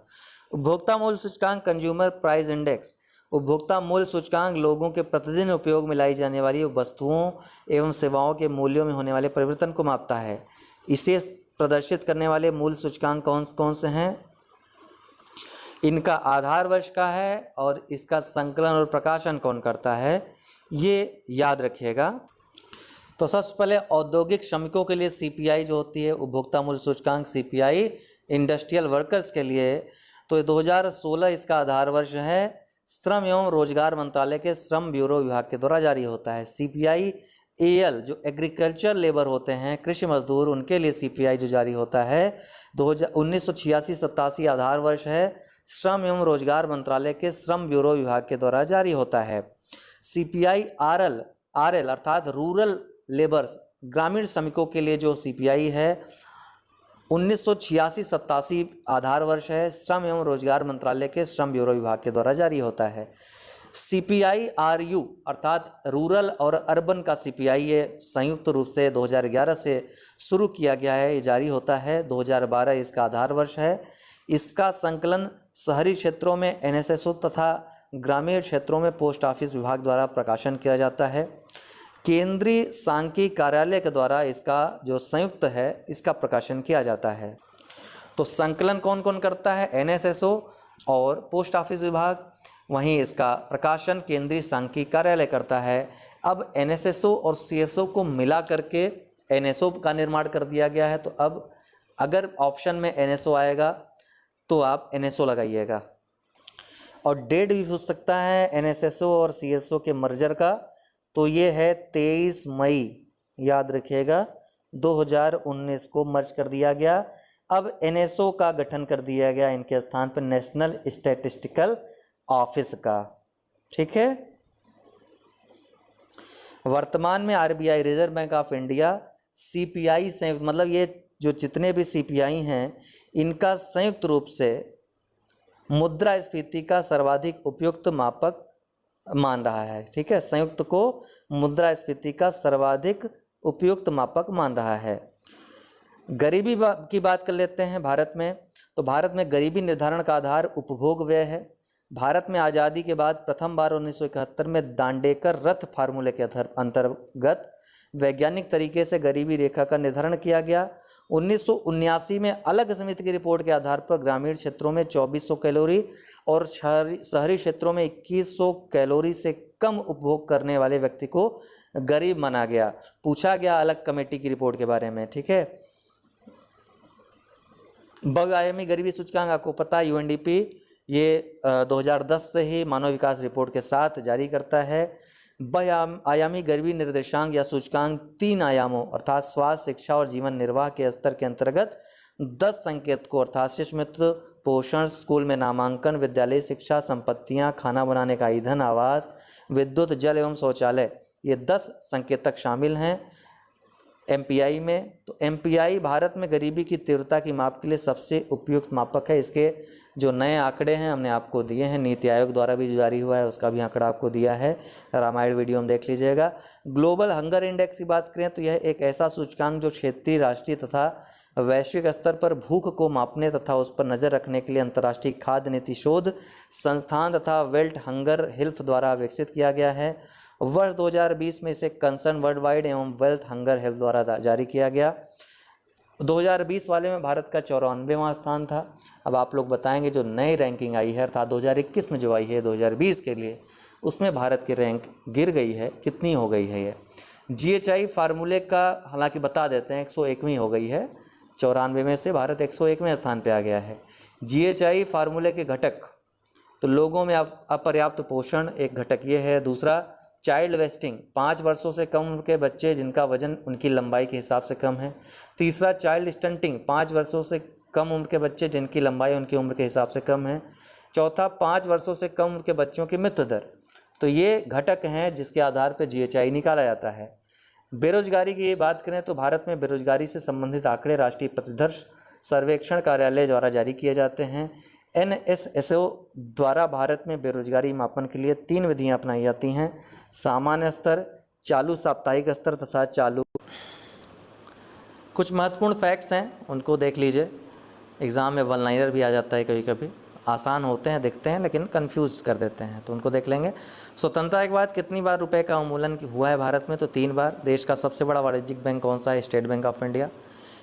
उपभोक्ता मूल्य सूचकांक कंज्यूमर प्राइस इंडेक्स उपभोक्ता मूल्य सूचकांक लोगों के प्रतिदिन उपयोग में लाई जाने वाली वस्तुओं एवं सेवाओं के मूल्यों में होने वाले परिवर्तन को मापता है। इसे प्रदर्शित करने वाले मूल्य सूचकांक कौन से हैं? इनका आधार वर्ष का है और इसका संकलन और प्रकाशन कौन करता है, ये याद रखिएगा। तो सबसे पहले औद्योगिक श्रमिकों के लिए CPI जो होती है उपभोक्ता मूल्य सूचकांक CPI इंडस्ट्रियल वर्कर्स के लिए, तो 2016 इसका आधार वर्ष है। श्रम एवं रोजगार मंत्रालय के श्रम ब्यूरो विभाग के द्वारा जारी होता है। CPI AL जो एग्रीकल्चर लेबर होते हैं, कृषि मजदूर, उनके लिए CPI जो जारी होता है 1986-87 आधार वर्ष है। श्रम एवं रोजगार मंत्रालय के श्रम ब्यूरो विभाग के द्वारा जारी होता है। CPI RL अर्थात रूरल लेबर्स ग्रामीण श्रमिकों के लिए जो CPI है 1986-87 आधार वर्ष है। श्रम एवं रोजगार मंत्रालय के श्रम ब्यूरो विभाग के द्वारा जारी होता है। CPI RU अर्थात रूरल और अर्बन का CPI ये संयुक्त रूप से 2011 से शुरू किया गया है, ये जारी होता है। 2012 इसका आधार वर्ष है। इसका संकलन शहरी क्षेत्रों में NSSO तथा ग्रामीण क्षेत्रों में पोस्ट ऑफिस विभाग द्वारा प्रकाशन किया जाता है। केंद्रीय सांख्यिकी कार्यालय के द्वारा इसका जो संयुक्त है इसका प्रकाशन किया जाता है। तो संकलन कौन कौन करता है? NSSO और पोस्ट ऑफिस विभाग। वहीं इसका प्रकाशन केंद्रीय सांख्यिकी कार्यालय करता है। अब NSSO और CSO को मिला करके NSO का निर्माण कर दिया गया है। तो अब अगर ऑप्शन में NSO आएगा तो आप NSO लगाइएगा। और डेट भी पूछ सकता है NSSO और CSO के मर्जर का, तो ये है 23 मई, याद रखिएगा 2019 को मर्ज कर दिया गया। अब NSO का गठन कर दिया गया इनके स्थान पर नेशनल स्टैटिस्टिकल ऑफिस का, ठीक है। वर्तमान में RBI reserve bank of India CPI संयुक्त, मतलब ये जो जितने भी CPI हैं इनका संयुक्त रूप से मुद्रास्फीति का सर्वाधिक उपयुक्त मापक मान रहा है, ठीक है। संयुक्त को मुद्रास्फीति का सर्वाधिक उपयुक्त मापक मान रहा है। गरीबी की बात कर लेते हैं। भारत में तो भारत में गरीबी निर्धारण का आधार उपभोग व्यय है। भारत में आज़ादी के बाद प्रथम बार 1971 में दांडेकर रथ फार्मूले के अंतर्गत वैज्ञानिक तरीके से गरीबी रेखा का निर्धारण किया गया। 1979 में अलग समिति की रिपोर्ट के आधार पर ग्रामीण क्षेत्रों में 2400 कैलोरी और शहरी क्षेत्रों में 2100 कैलोरी से कम उपभोग करने वाले व्यक्ति को गरीब माना गया। पूछा गया अलग कमेटी की रिपोर्ट के बारे में, ठीक है। बहुआयामी गरीबी सूचकांक आपको पता है, यूएनडीपी ये 2010 से ही मानव विकास रिपोर्ट के साथ जारी करता है। बहुआयामी गरीबी निर्देशांक या सूचकांक 3 आयामों अर्थात स्वास्थ्य, शिक्षा और जीवन निर्वाह के स्तर के अंतर्गत 10 संकेत को अर्थात शिशु मृत्यु, पोषण, स्कूल में नामांकन, विद्यालय शिक्षा, संपत्तियां, खाना बनाने का ईंधन, आवास, विद्युत, जल एवं शौचालय, ये 10 संकेतक शामिल हैं एमपीआई में। तो एमपीआई भारत में गरीबी की तीव्रता की माप के लिए सबसे उपयुक्त मापक है। इसके जो नए आंकड़े हैं हमने आपको दिए हैं, नीति आयोग द्वारा भी जारी हुआ है, उसका भी आंकड़ा आपको दिया है, रामायण वीडियो में देख लीजिएगा। ग्लोबल हंगर इंडेक्स की बात करें तो यह एक ऐसा सूचकांक जो क्षेत्रीय, राष्ट्रीय तथा वैश्विक स्तर पर भूख को मापने तथा उस पर नज़र रखने के लिए अंतर्राष्ट्रीय खाद्य नीति शोध संस्थान तथा वर्ल्ड हंगर हेल्थ द्वारा विकसित किया गया है। वर्ष 2020 में इसे कंसर्न वर्ल्ड वाइड एवं वेल्थ हंगर हेल्थ द्वारा जारी किया गया। 2020 वाले में भारत का 94वां स्थान था। अब आप लोग बताएंगे जो नई रैंकिंग आई है अर्थात 2021 में जो आई है 2020 के लिए, उसमें भारत की रैंक गिर गई है, कितनी हो गई है ये। जीएचआई फार्मूले का हालांकि बता देते हैं 101वीं हो गई है, 94 में से भारत 101वें स्थान पे आ गया है। जीएचआई फार्मूले के घटक, तो लोगों में अपर्याप्त पोषण एक घटक ये है। दूसरा चाइल्ड वेस्टिंग, 5 वर्षों से कम उम्र के बच्चे जिनका वजन उनकी लंबाई के हिसाब से कम है। तीसरा चाइल्ड स्टंटिंग, 5 वर्षों से कम उम्र के बच्चे जिनकी लंबाई उनकी उम्र के हिसाब से कम है। चौथा 5 वर्षों से कम उम्र के बच्चों की मृत्यु दर। तो ये घटक हैं जिसके आधार पर जीएचआई निकाला जाता है। बेरोजगारी की बात करें तो भारत में बेरोजगारी से संबंधित आंकड़े राष्ट्रीय प्रतिदर्श सर्वेक्षण कार्यालय द्वारा जारी किए जाते हैं। एनएसएसओ द्वारा भारत में बेरोजगारी मापन के लिए 3 विधियां अपनाई जाती हैं, सामान्य स्तर, चालू साप्ताहिक स्तर तथा चालू। कुछ महत्वपूर्ण फैक्ट्स हैं, उनको देख लीजिए। एग्ज़ाम में वन लाइनर भी आ जाता है कभी कभी, आसान होते हैं दिखते हैं लेकिन कंफ्यूज कर देते हैं, तो उनको देख लेंगे। स्वतंत्रता के बाद कितनी बार रुपए का अवमूल्यन हुआ है भारत में, तो 3 बार। देश का सबसे बड़ा वाणिज्यिक बैंक कौन सा है, स्टेट बैंक ऑफ इंडिया।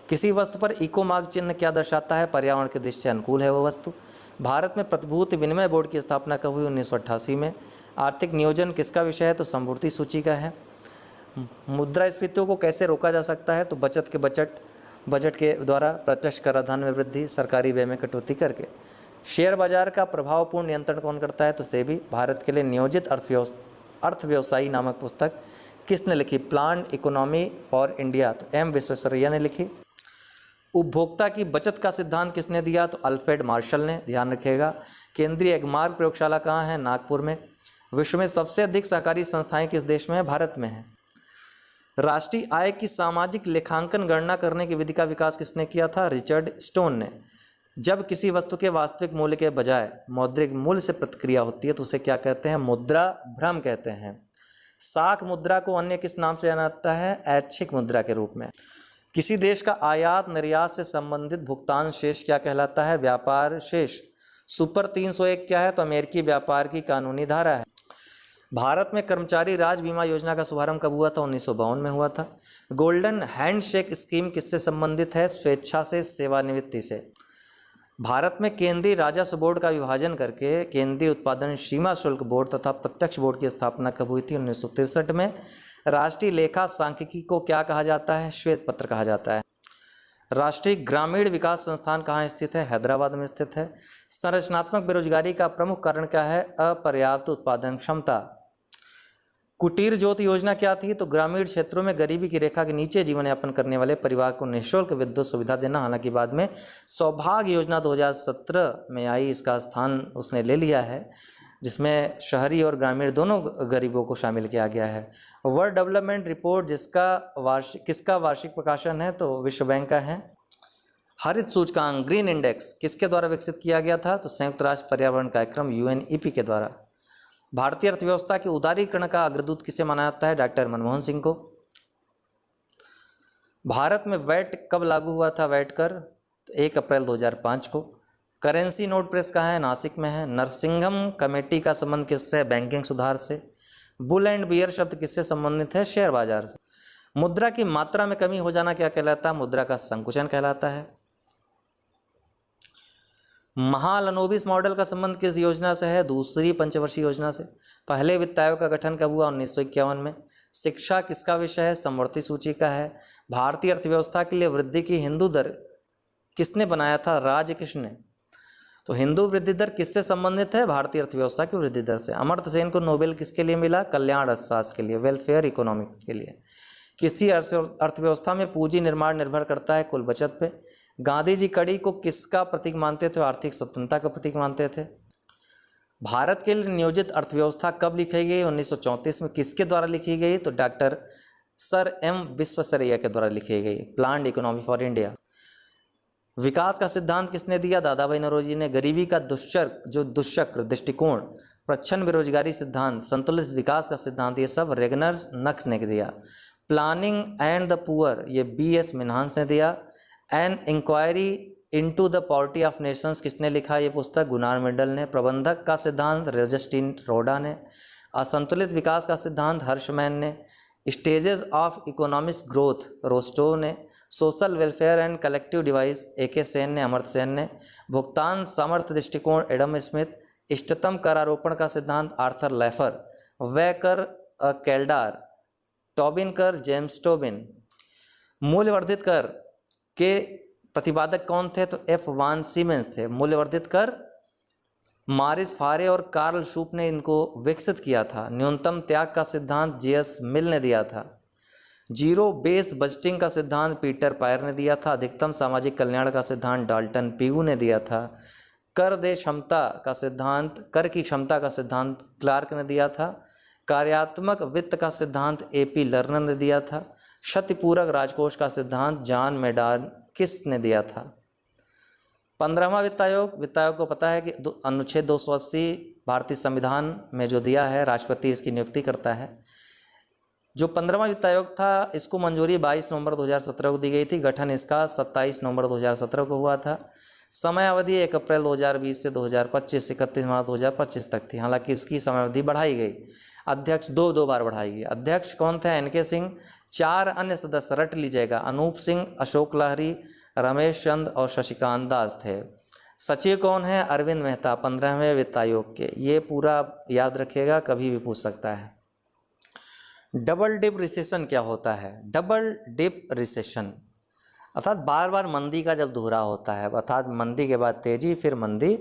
किसी वस्तु पर इको मार्क चिन्ह क्या दर्शाता है, पर्यावरण की दृष्टि से अनुकूल है वो वस्तु। भारत में प्रतिभूति विनिमय बोर्ड की स्थापना कब हुई, 1988 में। आर्थिक नियोजन किसका विषय है, तो समवर्ती सूची का है। मुद्रास्फीति को कैसे रोका जा सकता है, तो बजट के द्वारा प्रत्यक्ष कराधान में वृद्धि, सरकारी व्यय में कटौती करके। शेयर बाजार का प्रभावपूर्ण नियंत्रण कौन करता है, तो सेबी। भारत के लिए नियोजित अर्थव्यवसायी नामक पुस्तक किसने लिखी, प्लान इकोनॉमी फॉर इंडिया, तो एम विश्वेश्वरैया ने लिखी। उपभोक्ता की बचत का सिद्धांत किसने दिया, तो अल्फ्रेड मार्शल ने, ध्यान रखिएगा। केंद्रीय एगमार्क प्रयोगशाला कहाँ है, नागपुर में। विश्व में सबसे अधिक सहकारी संस्थाएं किस देश में है, भारत में है। राष्ट्रीय आय की सामाजिक लेखांकन गणना करने की विधि का विकास किसने किया था, रिचर्ड स्टोन ने। जब किसी वस्तु के वास्तविक मूल्य के बजाय मौद्रिक मूल्य से प्रतिक्रिया होती है तो उसे क्या कहते हैं, मुद्रा भ्रम कहते हैं। साख मुद्रा को अन्य किस नाम से जाना जाता है, ऐच्छिक मुद्रा के रूप में। किसी देश का आयात निर्यात से संबंधित भुगतान शेष क्या कहलाता है, व्यापार शेष। सुपर 301 क्या है, तो अमेरिकी व्यापार की कानूनी धारा है। भारत में कर्मचारी राज्य बीमा योजना का शुभारंभ कब हुआ था, 1952 में हुआ था। गोल्डन हैंडशेक स्कीम किससे संबंधित है, स्वेच्छा से सेवानिवृत्ति से। भारत में केंद्रीय राजस्व बोर्ड का विभाजन करके केंद्रीय उत्पादन सीमा शुल्क बोर्ड तथा प्रत्यक्ष बोर्ड की स्थापना कब हुई थी, 1963 में। राष्ट्रीय लेखा सांख्यिकी को क्या कहा जाता है, श्वेत पत्र कहा जाता है। राष्ट्रीय ग्रामीण विकास संस्थान कहाँ स्थित है, हैदराबाद में स्थित है। संरचनात्मक बेरोजगारी का प्रमुख कारण क्या है, अपर्याप्त उत्पादन क्षमता। कुटीर ज्योति योजना क्या थी, तो ग्रामीण क्षेत्रों में गरीबी की रेखा के नीचे जीवन यापन करने वाले परिवार को निःशुल्क विद्युत सुविधा देना। हालांकि बाद में सौभाग्य योजना 2017 में आई, इसका स्थान उसने ले लिया है, जिसमें शहरी और ग्रामीण दोनों गरीबों को शामिल किया गया है। वर्ल्ड डेवलपमेंट रिपोर्ट किसका वार्षिक प्रकाशन है, तो विश्व बैंक का है। हरित सूचकांक ग्रीन इंडेक्स किसके द्वारा विकसित किया गया था, तो संयुक्त राष्ट्र पर्यावरण कार्यक्रम UNEP के द्वारा। भारतीय अर्थव्यवस्था के उदारीकरण का अग्रदूत किसे माना जाता है, डॉक्टर मनमोहन सिंह को। भारत में वैट कब लागू हुआ था, वैट कर, 1 अप्रैल 2005 को। करेंसी नोट प्रेस कहाँ है? नासिक में है। नरसिंघम कमेटी का संबंध किससे है? बैंकिंग सुधार से। बुल एंड बियर शब्द किससे संबंधित है? शेयर बाजार से। मुद्रा की मात्रा में कमी हो जाना क्या कहलाता है? मुद्रा का संकुचन कहलाता है। महालनोबिस मॉडल का संबंध किस योजना से है? दूसरी पंचवर्षीय योजना से। पहले वित्त आयोग का गठन कब हुआ? 1951 में। शिक्षा किसका विषय है? समवर्ती सूची का है। भारतीय अर्थव्यवस्था के लिए वृद्धि की हिंदू दर किसने बनाया था? राज किसने? तो हिंदू वृद्धि दर किससे संबंधित है? भारतीय अर्थव्यवस्था की वृद्धि दर से। अमर्त्य सेन को नोबेल किसके लिए मिला? कल्याण अर्थशास्त्र के लिए, वेलफेयर इकोनॉमिक्स के लिए। किसी अर्थव्यवस्था में पूंजी निर्माण निर्भर करता है कुल बचत पे। गांधी जी कड़ी को किसका प्रतीक मानते थे? आर्थिक स्वतंत्रता का प्रतीक मानते थे। भारत के लिए नियोजित अर्थव्यवस्था कब लिखी गई? 1934 में। किसके द्वारा लिखी गई? तो डॉक्टर सर एम विश्वेश्वरैया के द्वारा लिखी गई। Planned economy for India. विकास का सिद्धांत किसने दिया? दादा भाई नौरोजी ने। गरीबी का दुष्चक्र दृष्टिकोण, प्रच्छन्न बेरोजगारी सिद्धांत, संतुलित विकास का सिद्धांत, ये सब रेगनर नक्स ने दिया। प्लानिंग एंड द पुअर, ये BS मिन्हास ने दिया। An inquiry into the poverty of nations किसने लिखा? ये पुस्तक गुनार मेंडल ने। प्रबंधक का सिद्धांत रजस्टीन रोडा ने। असंतुलित विकास का सिद्धांत हर्षमैन ने। Stages of economic growth Rosto ने। Social welfare and collective device AK Sen ने, अमर्त्य सेन ने। भुगतान सामर्थ्य दृष्टिकोण एडम स्मिथ। इष्टतम करारोपण का सिद्धांत आर्थर लैफर। व्यय कर केल्डार। टॉबिन कर जेम्स टोबिन। मूल्यवर्धित कर के प्रतिपादक कौन थे? तो F वान सीमेंस थे। मूल्यवर्धित कर मारिस फारे और कार्ल शूप ने इनको विकसित किया था। न्यूनतम त्याग का सिद्धांत JS मिल ने दिया था। जीरो बेस बजटिंग का सिद्धांत पीटर पायर ने दिया था। अधिकतम सामाजिक कल्याण का सिद्धांत डाल्टन पिगू ने दिया था। कर की क्षमता का सिद्धांत क्लार्क ने दिया था। कार्यात्मक वित्त का सिद्धांत AP लर्नर ने दिया था। क्षतिपूरक राजकोष का सिद्धांत जॉन मेडार्किस ने दिया था। 15वां वित्त आयोग को पता है कि अनुच्छेद 280 भारतीय संविधान में जो दिया है, राष्ट्रपति इसकी नियुक्ति करता है। जो 15वां वित्त आयोग था, इसको मंजूरी 22 नवंबर 2017 को दी गई थी। गठन इसका 27 नवंबर 2017 को हुआ था। समय अवधि 1 अप्रैल 2020 से 2025 31 मार्च 2025 तक थी। हालांकि इसकी समय अवधि बढ़ाई गई। अध्यक्ष दो बार बढ़ाई गई। अध्यक्ष कौन थे? NK सिंह। 4 अन्य सदस्य रट लीजिएगा, अनूप सिंह, अशोक लहरी, रमेश चंद और शशिकांत दास थे। सचिव कौन है? अरविंद मेहता, 15वें वित्त आयोग के। ये पूरा याद रखिएगा, कभी भी पूछ सकता है। डबल डिप रिसेशन क्या होता है? डबल डिप रिसेशन अर्थात बार बार मंदी का जब दोहरा होता है, अर्थात मंदी के बाद तेजी फिर मंदी,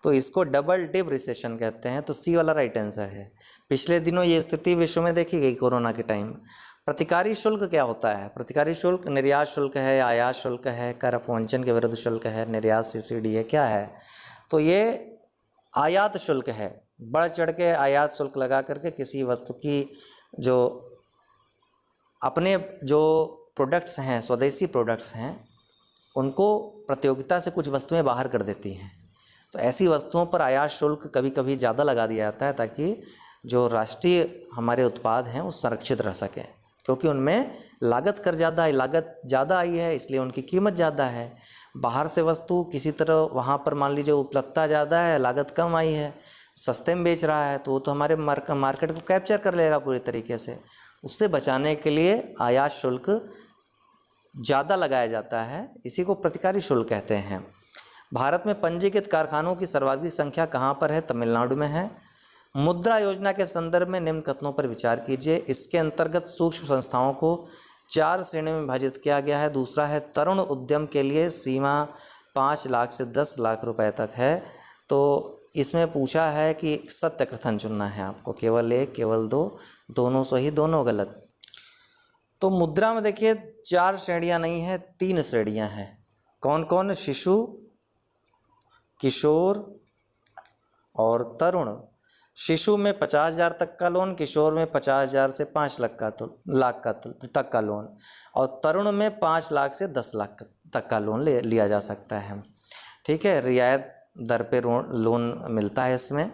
तो इसको डबल डिप रिसेशन कहते हैं। तो C वाला राइट आंसर है। पिछले दिनों ये स्थिति विश्व में देखी गई कोरोना के टाइम। प्रतिकारी शुल्क क्या होता है? प्रतिकारी शुल्क निर्यात शुल्क है, आयात शुल्क है, कर अपवंचन के विरुद्ध शुल्क है, निर्यात सब्सिडी है, क्या है? तो ये आयात शुल्क है। बढ़ चढ़ के आयात शुल्क लगा करके किसी वस्तु की जो अपने जो प्रोडक्ट्स हैं, स्वदेशी प्रोडक्ट्स हैं, उनको प्रतियोगिता से कुछ वस्तुएं बाहर कर देती हैं। तो ऐसी वस्तुओं पर आयात शुल्क कभी कभी ज़्यादा लगा दिया जाता है ताकि जो राष्ट्रीय हमारे उत्पाद हैं वो संरक्षित रह सकें, क्योंकि उनमें लागत ज़्यादा आई है, इसलिए उनकी कीमत ज़्यादा है। बाहर से वस्तु किसी तरह वहाँ पर मान लीजिए उपलब्धता ज़्यादा है, लागत कम आई है, सस्ते में बेच रहा है, तो वो तो हमारे मार्केट को कैप्चर कर लेगा पूरी तरीके से। उससे बचाने के लिए आयात शुल्क ज़्यादा लगाया जाता है, इसी को प्रतिकारी शुल्क कहते हैं। भारत में पंजीकृत कारखानों की सर्वाधिक संख्या कहाँ पर है? तमिलनाडु में है। मुद्रा योजना के संदर्भ में निम्न कथनों पर विचार कीजिए। इसके अंतर्गत सूक्ष्म संस्थाओं को 4 श्रेणियों में विभाजित किया गया है। दूसरा है तरुण उद्यम के लिए सीमा 5 लाख से 10 लाख रुपए तक है। तो इसमें पूछा है कि सत्य कथन चुनना है आपको, केवल 1, केवल 2, दोनों सही, दोनों गलत। तो मुद्रा में देखिए 4 श्रेणियां नहीं है, 3 श्रेणियां हैं। कौन कौन? शिशु, किशोर और तरुण। शिशु में 50,000 तक का लोन, किशोर में 50,000 से 5 लाख तक का लोन, और तरुण में 5 लाख से 10 लाख तक का लोन लिया जा सकता है। ठीक है, रियायत दर पे लोन मिलता है इसमें,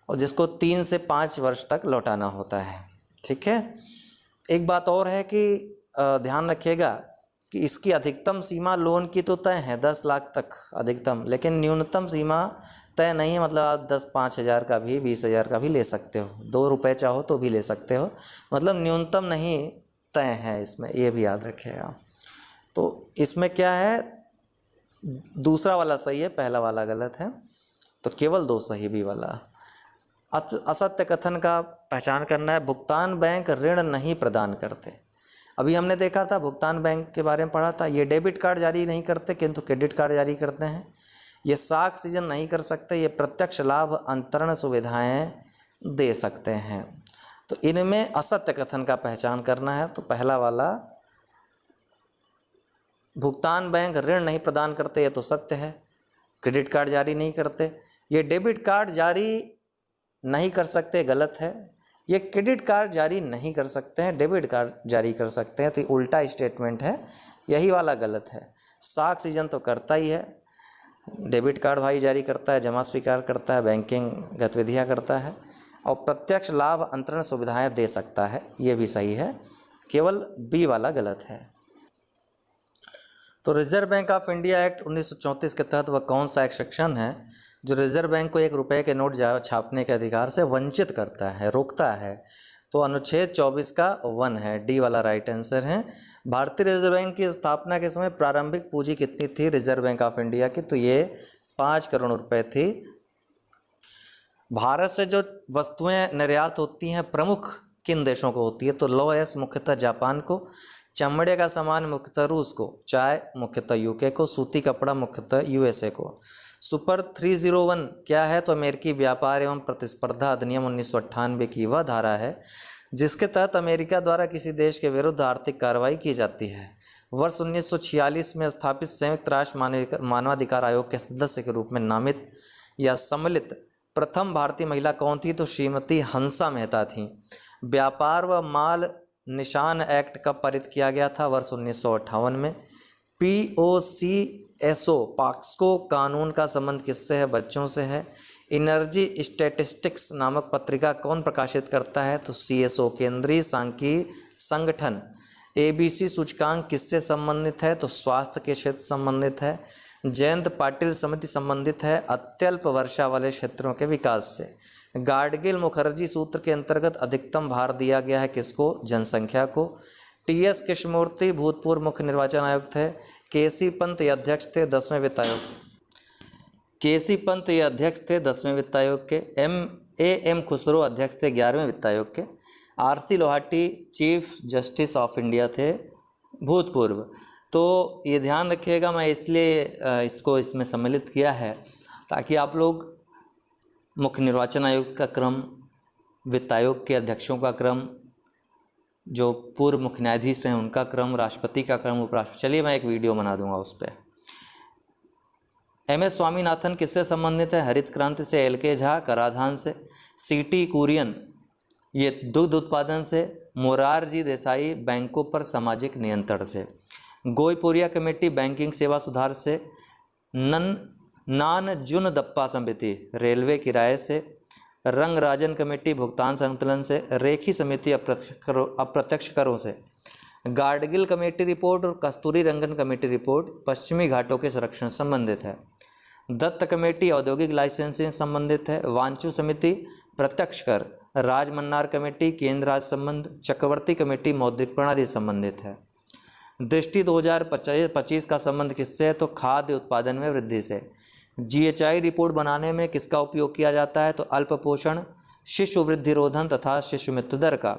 और जिसको 3 से 5 वर्ष तक लौटाना होता है। ठीक है, एक बात और है कि ध्यान रखिएगा इसकी अधिकतम सीमा लोन की तो तय है 10 लाख तक अधिकतम, लेकिन न्यूनतम सीमा तय नहीं है। मतलब आप 5,000 का भी 20,000 का भी ले सकते हो, 2 रुपये चाहो तो भी ले सकते हो, मतलब न्यूनतम नहीं तय है इसमें, ये भी याद रखिएगा। तो इसमें क्या है, दूसरा वाला सही है, पहला वाला गलत है, तो केवल 2 सही भी वाला। असत्य कथन का पहचान करना है। भुगतान बैंक ऋण नहीं प्रदान करते। अभी हमने देखा था, भुगतान बैंक के बारे में पढ़ा था, ये डेबिट कार्ड जारी नहीं करते किंतु क्रेडिट कार्ड जारी करते हैं। ये साख सीजन नहीं कर सकते, ये प्रत्यक्ष लाभ अंतरण सुविधाएं दे सकते हैं। तो इनमें असत्य कथन का पहचान करना है। तो पहला वाला, भुगतान बैंक ऋण नहीं प्रदान करते, ये तो सत्य है। क्रेडिट कार्ड जारी नहीं करते, ये डेबिट कार्ड जारी नहीं कर सकते, गलत है। ये क्रेडिट कार्ड जारी नहीं कर सकते हैं, डेबिट कार्ड जारी कर सकते हैं, तो ये उल्टा स्टेटमेंट है, यही वाला गलत है। साख सीजन तो करता ही है, डेबिट कार्ड भाई जारी करता है, जमा स्वीकार करता है, बैंकिंग गतिविधियाँ करता है, और प्रत्यक्ष लाभ अंतरण सुविधाएं दे सकता है, ये भी सही है, केवल बी वाला गलत है। तो reserve bank of India act 1934 के तहत वह कौन सा एक सेक्शन है जो रिजर्व बैंक को 1 रुपये के नोट छापने के अधिकार से वंचित करता है, रोकता है? तो अनुच्छेद 24 का 1 है, डी वाला राइट आंसर है। भारतीय रिजर्व बैंक की स्थापना के समय प्रारंभिक पूंजी कितनी थी रिजर्व बैंक ऑफ इंडिया की? तो ये 5 करोड़ रुपए थी। भारत से जो वस्तुएं निर्यात होती हैं प्रमुख किन देशों को होती है? तो लौह मुख्यतः जापान को, चमड़े का सामान मुख्यतः रूस को, चाय मुख्यतः यूके को, सूती कपड़ा मुख्यतः यूएसए को। सुपर 301 क्या है? तो अमेरिकी व्यापार एवं प्रतिस्पर्धा अधिनियम 1998 की वह धारा है जिसके तहत अमेरिका द्वारा किसी देश के विरुद्ध आर्थिक कार्रवाई की जाती है। वर्ष 1946 में स्थापित संयुक्त राष्ट्र मानवाधिकार आयोग के सदस्य के रूप में नामित या सम्मिलित प्रथम भारतीय महिला कौन थी? तो श्रीमती हंसा मेहता थी। व्यापार व माल निशान एक्ट कब पारित किया गया था? वर्ष 1958 में। POCSO पॉक्सो कानून का संबंध किससे है? बच्चों से है। एनर्जी स्टैटिस्टिक्स नामक पत्रिका कौन प्रकाशित करता है? तो CSO केंद्रीय सांख्यिकी संगठन। ABC सूचकांक किससे संबंधित है? तो स्वास्थ्य के क्षेत्र से संबंधित है। जयंत पाटिल समिति संबंधित है अत्यल्प वर्षा वाले क्षेत्रों के विकास से। गाडगिल मुखर्जी सूत्र के अंतर्गत अधिकतम भार दिया गया है किसको? जनसंख्या को। TS कृष्णमूर्ति भूतपूर्व मुख्य निर्वाचन आयुक्त है। KC पंत ये अध्यक्ष थे 10वें वित्त आयोग के। KC पंत ये अध्यक्ष थे 10वें वित्त आयोग के। AM खुसरो अध्यक्ष थे 11वें वित्त आयोग के। RC Lohati chief justice of India थे भूतपूर्व। तो ये ध्यान रखिएगा, मैं इसलिए इसको इसमें सम्मिलित किया है ताकि आप लोग मुख्य निर्वाचन आयुक्त का क्रम, वित्त आयोग के अध्यक्षों का क्रम, जो पूर्व मुख्य न्यायाधीश हैं उनका क्रम, राष्ट्रपति का क्रम, उपराष्ट्रपति, चलिए मैं एक वीडियो बना दूंगा उस पर। MS स्वामीनाथन किससे संबंधित है? हरित क्रांति से। LK झा कराधान से। CT कुरियन ये दुग्ध उत्पादन से। मोरारजी देसाई बैंकों पर सामाजिक नियंत्रण से। गोईपुरिया कमेटी बैंकिंग सेवा सुधार से। नानजुनदप्पा समिति रेलवे किराए से। रंगराजन कमेटी भुगतान संतुलन से। रेखी समिति अप्रत्यक्ष करों से। गाडगिल कमेटी रिपोर्ट और कस्तूरी रंगन कमेटी रिपोर्ट पश्चिमी घाटों के संरक्षण से संबंधित है। दत्त कमेटी औद्योगिक लाइसेंसिंग संबंधित है। वांचू समिति प्रत्यक्ष कर। राजमन्नार कमेटी केंद्र राज्य संबंध। चक्रवर्ती कमेटी मौद्रिक प्रणाली संबंधित है। दृष्टि 2025 का संबंध किससे है? तो खाद्य उत्पादन में वृद्धि से। GHI रिपोर्ट बनाने में किसका उपयोग किया जाता है? तो अल्प पोषण, शिशु वृद्धि रोधन तथा शिशु मृत्यु दर का।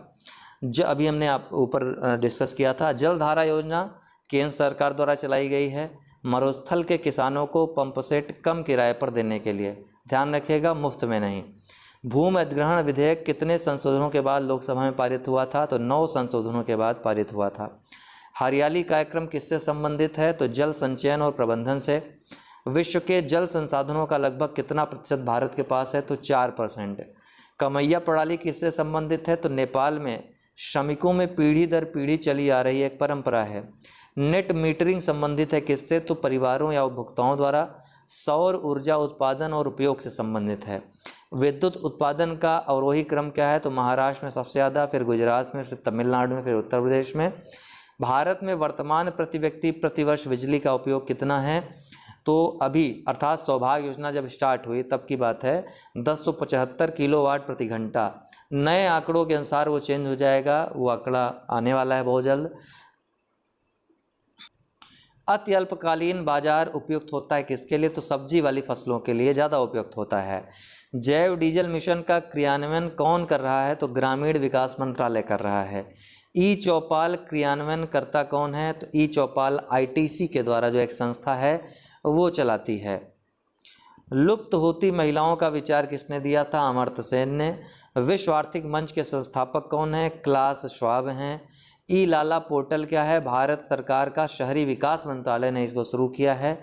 अभी हमने आप ऊपर डिस्कस किया था। जलधारा योजना केंद्र सरकार द्वारा चलाई गई है मरुस्थल के किसानों को पंप सेट कम किराए पर देने के लिए। ध्यान रखिएगा, मुफ्त में नहीं। भूमि अधिग्रहण विधेयक कितने संशोधनों के बाद लोकसभा में पारित हुआ था? तो 9 संशोधनों के बाद पारित हुआ था। हरियाली कार्यक्रम किससे संबंधित है? तो जल संचयन और प्रबंधन से। विश्व के जल संसाधनों का लगभग कितना प्रतिशत भारत के पास है? तो 4%। कमैया प्रणाली किससे संबंधित है? तो नेपाल में श्रमिकों में पीढ़ी दर पीढ़ी चली आ रही एक परंपरा है। नेट मीटरिंग संबंधित है किससे? तो परिवारों या उपभोक्ताओं द्वारा सौर ऊर्जा उत्पादन और उपयोग से संबंधित है। विद्युत उत्पादन का अवरोही क्रम क्या है? तो महाराष्ट्र में सबसे ज़्यादा, फिर गुजरात में, फिर तमिलनाडु में, फिर उत्तर प्रदेश में। भारत में वर्तमान प्रति व्यक्ति प्रतिवर्ष बिजली का उपयोग कितना है? तो अभी अर्थात सौभाग्य योजना जब स्टार्ट हुई तब की बात है 1075 किलोवाट प्रति घंटा। नए आंकड़ों के अनुसार वो चेंज हो जाएगा, वो आंकड़ा आने वाला है बहुत जल्द। अति अल्पकालीन बाजार उपयुक्त होता है किसके लिए? तो सब्जी वाली फसलों के लिए ज़्यादा उपयुक्त होता है। जैव डीजल मिशन का क्रियान्वयन कौन कर रहा है? तो ग्रामीण विकास मंत्रालय कर रहा है। ई चौपाल क्रियान्वयन करता कौन है? तो ई चौपाल आईटीसी के द्वारा जो एक संस्था है वो चलाती है। लुप्त होती महिलाओं का विचार किसने दिया था? अमर्त्य सेन ने। विश्व आर्थिक मंच के संस्थापक कौन है? क्लास श्वाब हैं। ई लाला पोर्टल क्या है? भारत सरकार का शहरी विकास मंत्रालय ने इसको शुरू किया है।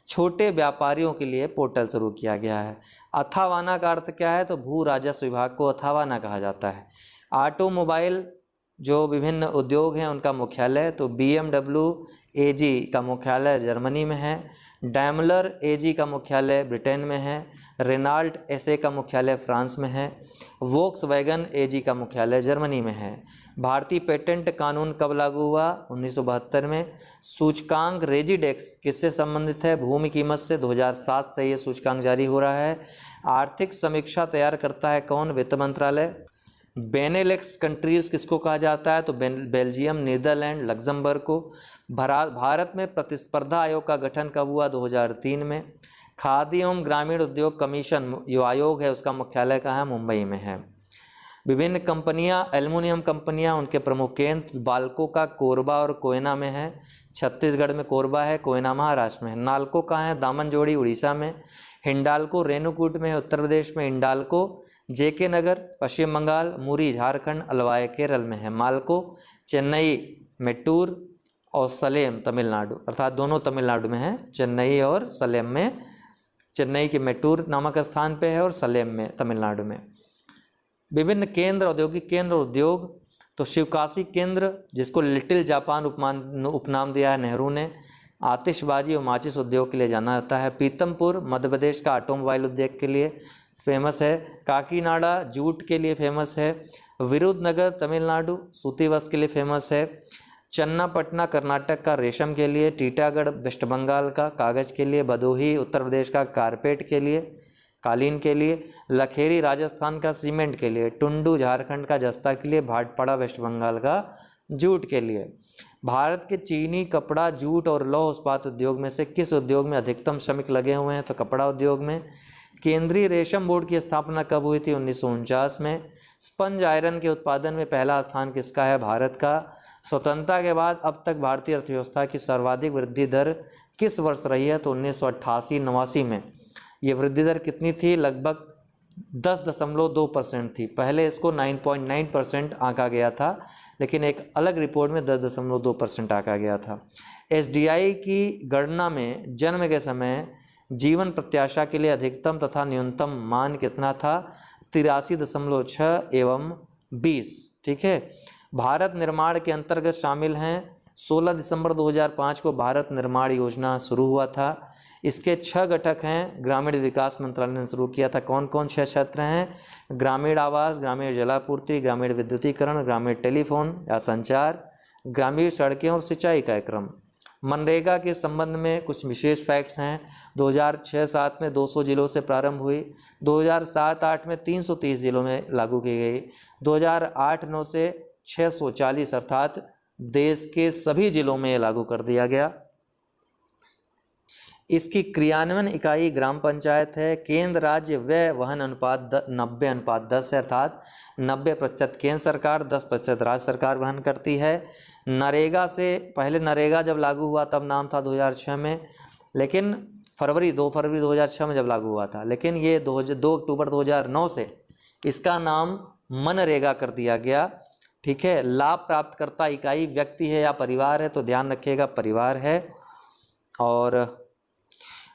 छोटे व्यापारियों के लिए पोर्टल शुरू किया गया है। अथावाना का अर्थ क्या है? तो भू राजस्व विभाग को अथावाना कहा जाता है। ऑटोमोबाइल जो विभिन्न उद्योग हैं उनका मुख्यालय, तो BMW AG का मुख्यालय जर्मनी में है। डैमलर AG का मुख्यालय ब्रिटेन में है। रेनाल्ट SA का मुख्यालय फ्रांस में है। वोक्सवैगन AG का मुख्यालय जर्मनी में है। भारतीय पेटेंट कानून कब लागू हुआ? 1972 में। सूचकांक रेजिडेक्स किससे संबंधित है? भूमि कीमत से। 2007 से ये सूचकांक जारी हो रहा है। आर्थिक समीक्षा तैयार करता है कौन? वित्त मंत्रालय। बेनेलेक्स कंट्रीज़ किसको कहा जाता है? तो बेल्जियम, नीदरलैंड, लग्जमबर्ग को। भारत में प्रतिस्पर्धा आयोग का गठन कब हुआ? 2003 में। खादी एवं ग्रामीण उद्योग कमीशन जो आयोग है उसका मुख्यालय कहाँ है? मुंबई में है। विभिन्न कंपनियां, एल्युमिनियम कंपनियां, उनके प्रमुख केंद्र बाल्को का कोरबा और कोयना में है। छत्तीसगढ़ में कोरबा है, कोयना महाराष्ट्र में है। नाल्को कहाँ है? दामनजोड़ी उड़ीसा में। हिंडाल्को रेणुकूट में है उत्तर प्रदेश में। इंडाल्को JK नगर पश्चिम बंगाल। मुरी झारखंड। अलवाय केरल में है। माल्को चेन्नई मेट्टूर और सलेम तमिलनाडु, अर्थात दोनों तमिलनाडु में है। चेन्नई और सलेम में, चेन्नई के मेट्टूर नामक स्थान पे है और सलेम में तमिलनाडु में। विभिन्न केंद्र, औद्योगिक केंद्र और उद्योग, तो शिवकाशी केंद्र जिसको लिटिल जापान उपनाम दिया है नेहरू ने, आतिशबाजी और माचिस उद्योग के लिए जाना जाता है। पीतमपुर मध्य प्रदेश का ऑटोमोबाइल उद्योग के लिए फेमस है। काकीनाडा जूट के लिए फेमस है। विरुधनगर तमिलनाडु सूती वस्त्र के लिए फेमस है। चन्नापटना कर्नाटक का रेशम के लिए। टीटागढ़ वेस्ट बंगाल का कागज़ के लिए। भदोही उत्तर प्रदेश का कारपेट के लिए, कालीन के लिए। लखेरी राजस्थान का सीमेंट के लिए। टुंडू झारखंड का जस्ता के लिए। भाटपाड़ा वेस्ट बंगाल का जूट के लिए। भारत के चीनी, कपड़ा, जूट और लौह इस्पात उद्योग में से किस उद्योग में अधिकतम श्रमिक लगे हुए हैं? तो कपड़ा उद्योग में। केंद्रीय रेशम बोर्ड की स्थापना कब हुई थी? 1949 में। स्पंज आयरन के उत्पादन में पहला स्थान किसका है? भारत का। स्वतंत्रता के बाद अब तक भारतीय अर्थव्यवस्था की सर्वाधिक वृद्धि दर किस वर्ष रही है? तो 1988-89 में। ये वृद्धि दर कितनी थी? लगभग 10.2% थी। पहले इसको 9.9% आंका गया था, लेकिन एक अलग रिपोर्ट में 10.2% आंका गया था। SDI की गणना में जन्म के समय जीवन प्रत्याशा के लिए अधिकतम तथा न्यूनतम मान कितना था? 83.6 एवं 20। ठीक है। भारत निर्माण के अंतर्गत शामिल हैं। 16 दिसंबर 2005 को भारत निर्माण योजना शुरू हुआ था। इसके 6 घटक हैं। ग्रामीण विकास मंत्रालय ने शुरू किया था। कौन कौन 6 क्षेत्र हैं? ग्रामीण आवास, ग्रामीण जलापूर्ति, ग्रामीण विद्युतीकरण, ग्रामीण टेलीफोन या संचार, ग्रामीण सड़कें और सिंचाई कार्यक्रम। मनरेगा के संबंध में कुछ विशेष फैक्ट्स हैं। 2006-07 में 200 जिलों से प्रारंभ हुई। 2007-08 में 330 जिलों में लागू की गई। 2008-09 से 640 अर्थात देश के सभी जिलों में लागू कर दिया गया। इसकी क्रियान्वयन इकाई ग्राम पंचायत है। केंद्र राज्य व्यय वहन अनुपात 90:10 है, अर्थात 90% केंद्र सरकार, 10% राज्य सरकार वहन करती है। नरेगा से पहले, नरेगा जब लागू हुआ तब नाम था 2006 में, लेकिन 2 फरवरी 2006 में जब लागू हुआ था, लेकिन ये 2 अक्टूबर 2009 से इसका नाम मनरेगा कर दिया गया। ठीक है। लाभ प्राप्तकर्ता इकाई व्यक्ति है या परिवार है? तो ध्यान रखिएगा परिवार है। और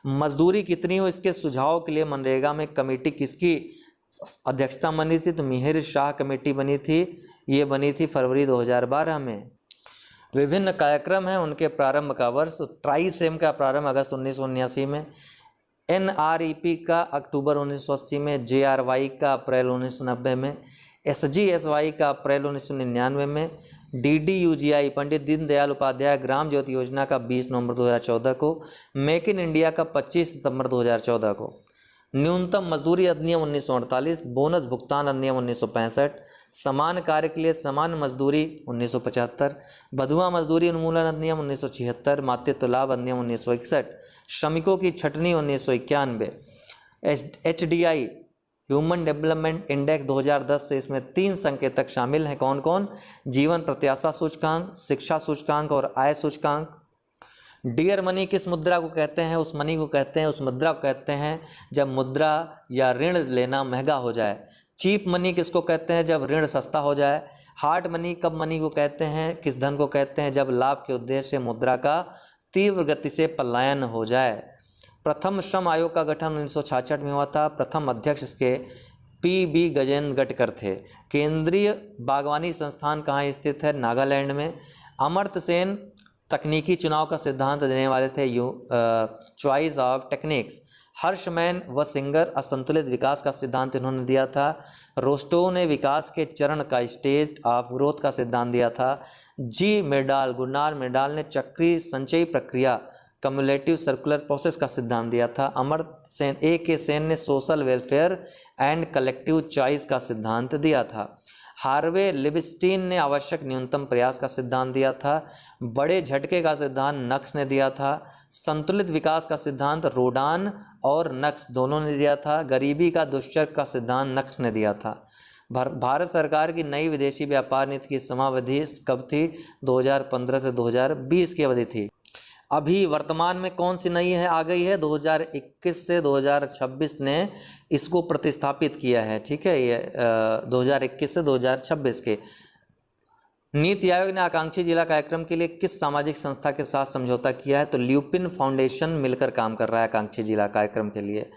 मजदूरी कितनी हो, इसके सुझाव के लिए मनरेगा में कमेटी किसकी अध्यक्षता बनी थी? तो मिहिर शाह कमेटी बनी थी। ये बनी थी फरवरी 2012 में। विभिन्न कार्यक्रम हैं, उनके प्रारंभ का वर्ष। ट्राइसेम का प्रारंभ अगस्त 1979 में, NREP का अक्टूबर 1980 में, JRY का अप्रैल 1990 में, SGSY का अप्रैल 1999 में, DDUGI पंडित दीनदयाल उपाध्याय ग्राम ज्योति योजना का 20 नवंबर 2014 को, मेक इन इंडिया का 25 सितंबर 2014 को, न्यूनतम मजदूरी अधिनियम 1948, बोनस भुगतान अधिनियम 1965, समान कार्य के लिए समान मजदूरी 1975, बधुआ मजदूरी उन्मूलन अधिनियम 1976, मातृत्व लाभ अधिनियम 1961, श्रमिकों की छटनी 1991, HDI ह्यूमन डेवलपमेंट इंडेक्स 2010 से इसमें 3 संकेतक शामिल हैं। कौन कौन? जीवन प्रत्याशा सूचकांक, शिक्षा सूचकांक और आय सूचकांक। डियर मनी किस मुद्रा को कहते हैं? उस मनी को कहते हैं, उस मुद्रा को कहते हैं जब मुद्रा या ऋण लेना महंगा हो जाए। चीप मनी किसको कहते हैं? जब ऋण सस्ता हो जाए। हार्ड मनी कब मनी को कहते हैं? किस धन को कहते हैं? जब लाभ के उद्देश्य से मुद्रा का तीव्र गति से पलायन हो जाए। प्रथम श्रम आयोग का गठन 1966 में हुआ था। प्रथम अध्यक्ष इसके PB गजेंद्र गटकर थे। केंद्रीय बागवानी संस्थान कहाँ स्थित है? नागालैंड में। अमर्त्य सेन तकनीकी चुनाव का सिद्धांत देने वाले थे, चॉइस ऑफ टेक्निक्स। हर्षमैन व सिंगर असंतुलित विकास का सिद्धांत इन्होंने दिया था। रोस्टो ने विकास के चरण का स्टेज ऑफ ग्रोथ का सिद्धांत दिया था। गुरनार मिर्डाल ने चक्रीय संचयी प्रक्रिया कम्युलेटिव सर्कुलर प्रोसेस का सिद्धांत दिया था। अमर्त्य सेन A.K. सेन ने social welfare and collective choice का सिद्धांत दिया था। हार्वे लिबस्टीन ने आवश्यक न्यूनतम प्रयास का सिद्धांत दिया था। बड़े झटके का सिद्धांत नक्स ने दिया था। संतुलित विकास का सिद्धांत रोडान और नक्स दोनों ने दिया था। गरीबी का दुष्चक्र का सिद्धांत नक्स ने दिया था। भारत सरकार की नई विदेशी व्यापार नीति की समावधि कब थी? 2015 से 2020 की अवधि थी। अभी वर्तमान में कौन सी नई है आ गई है? 2021 से 2026 ने इसको प्रतिस्थापित किया है। ठीक है, ये 2021 से 2026 के। नीति आयोग ने आकांक्षी जिला कार्यक्रम के लिए किस सामाजिक संस्था के साथ समझौता किया है? तो ल्यूपिन फाउंडेशन मिलकर काम कर रहा है आकांक्षी जिला कार्यक्रम के लिए।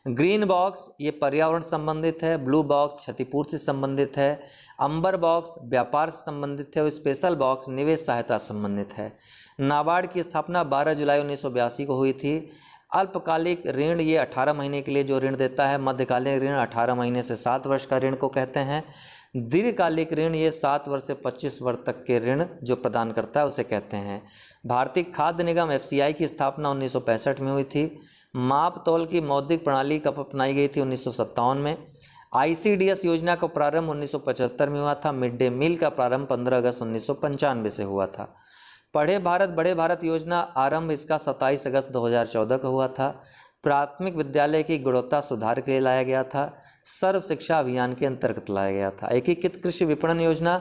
ग्रीन बॉक्स ये पर्यावरण संबंधित है। ब्लू बॉक्स क्षतिपूर्ति से संबंधित है। अंबर बॉक्स व्यापार से संबंधित है और स्पेशल बॉक्स निवेश सहायता संबंधित है। नाबार्ड की स्थापना 12 जुलाई 1982 को हुई थी। अल्पकालिक ऋण ये 18 महीने के लिए जो ऋण देता है। मध्यकालीन ऋण 18 महीने से 7 वर्ष का ऋण को कहते हैं। दीर्घकालिक ऋण ये 7 वर्ष से 25 वर्ष तक के ऋण जो प्रदान करता है उसे कहते हैं। भारतीय खाद्य निगम FCI की स्थापना 1965 में हुई थी। माप तौल की मौद्रिक प्रणाली कब अपनाई गई थी? 1957 में। ICDS योजना का प्रारंभ 1975 में हुआ था। मिड डे मील का प्रारंभ 15 अगस्त 1995 से हुआ था। पढ़े भारत बड़े भारत योजना आरंभ इसका 27 अगस्त 2014 को हुआ था। प्राथमिक विद्यालय की गुणवत्ता सुधार के लिए लाया गया था। सर्व शिक्षा अभियान के अंतर्गत लाया गया था। एकीकृत कृषि विपणन योजना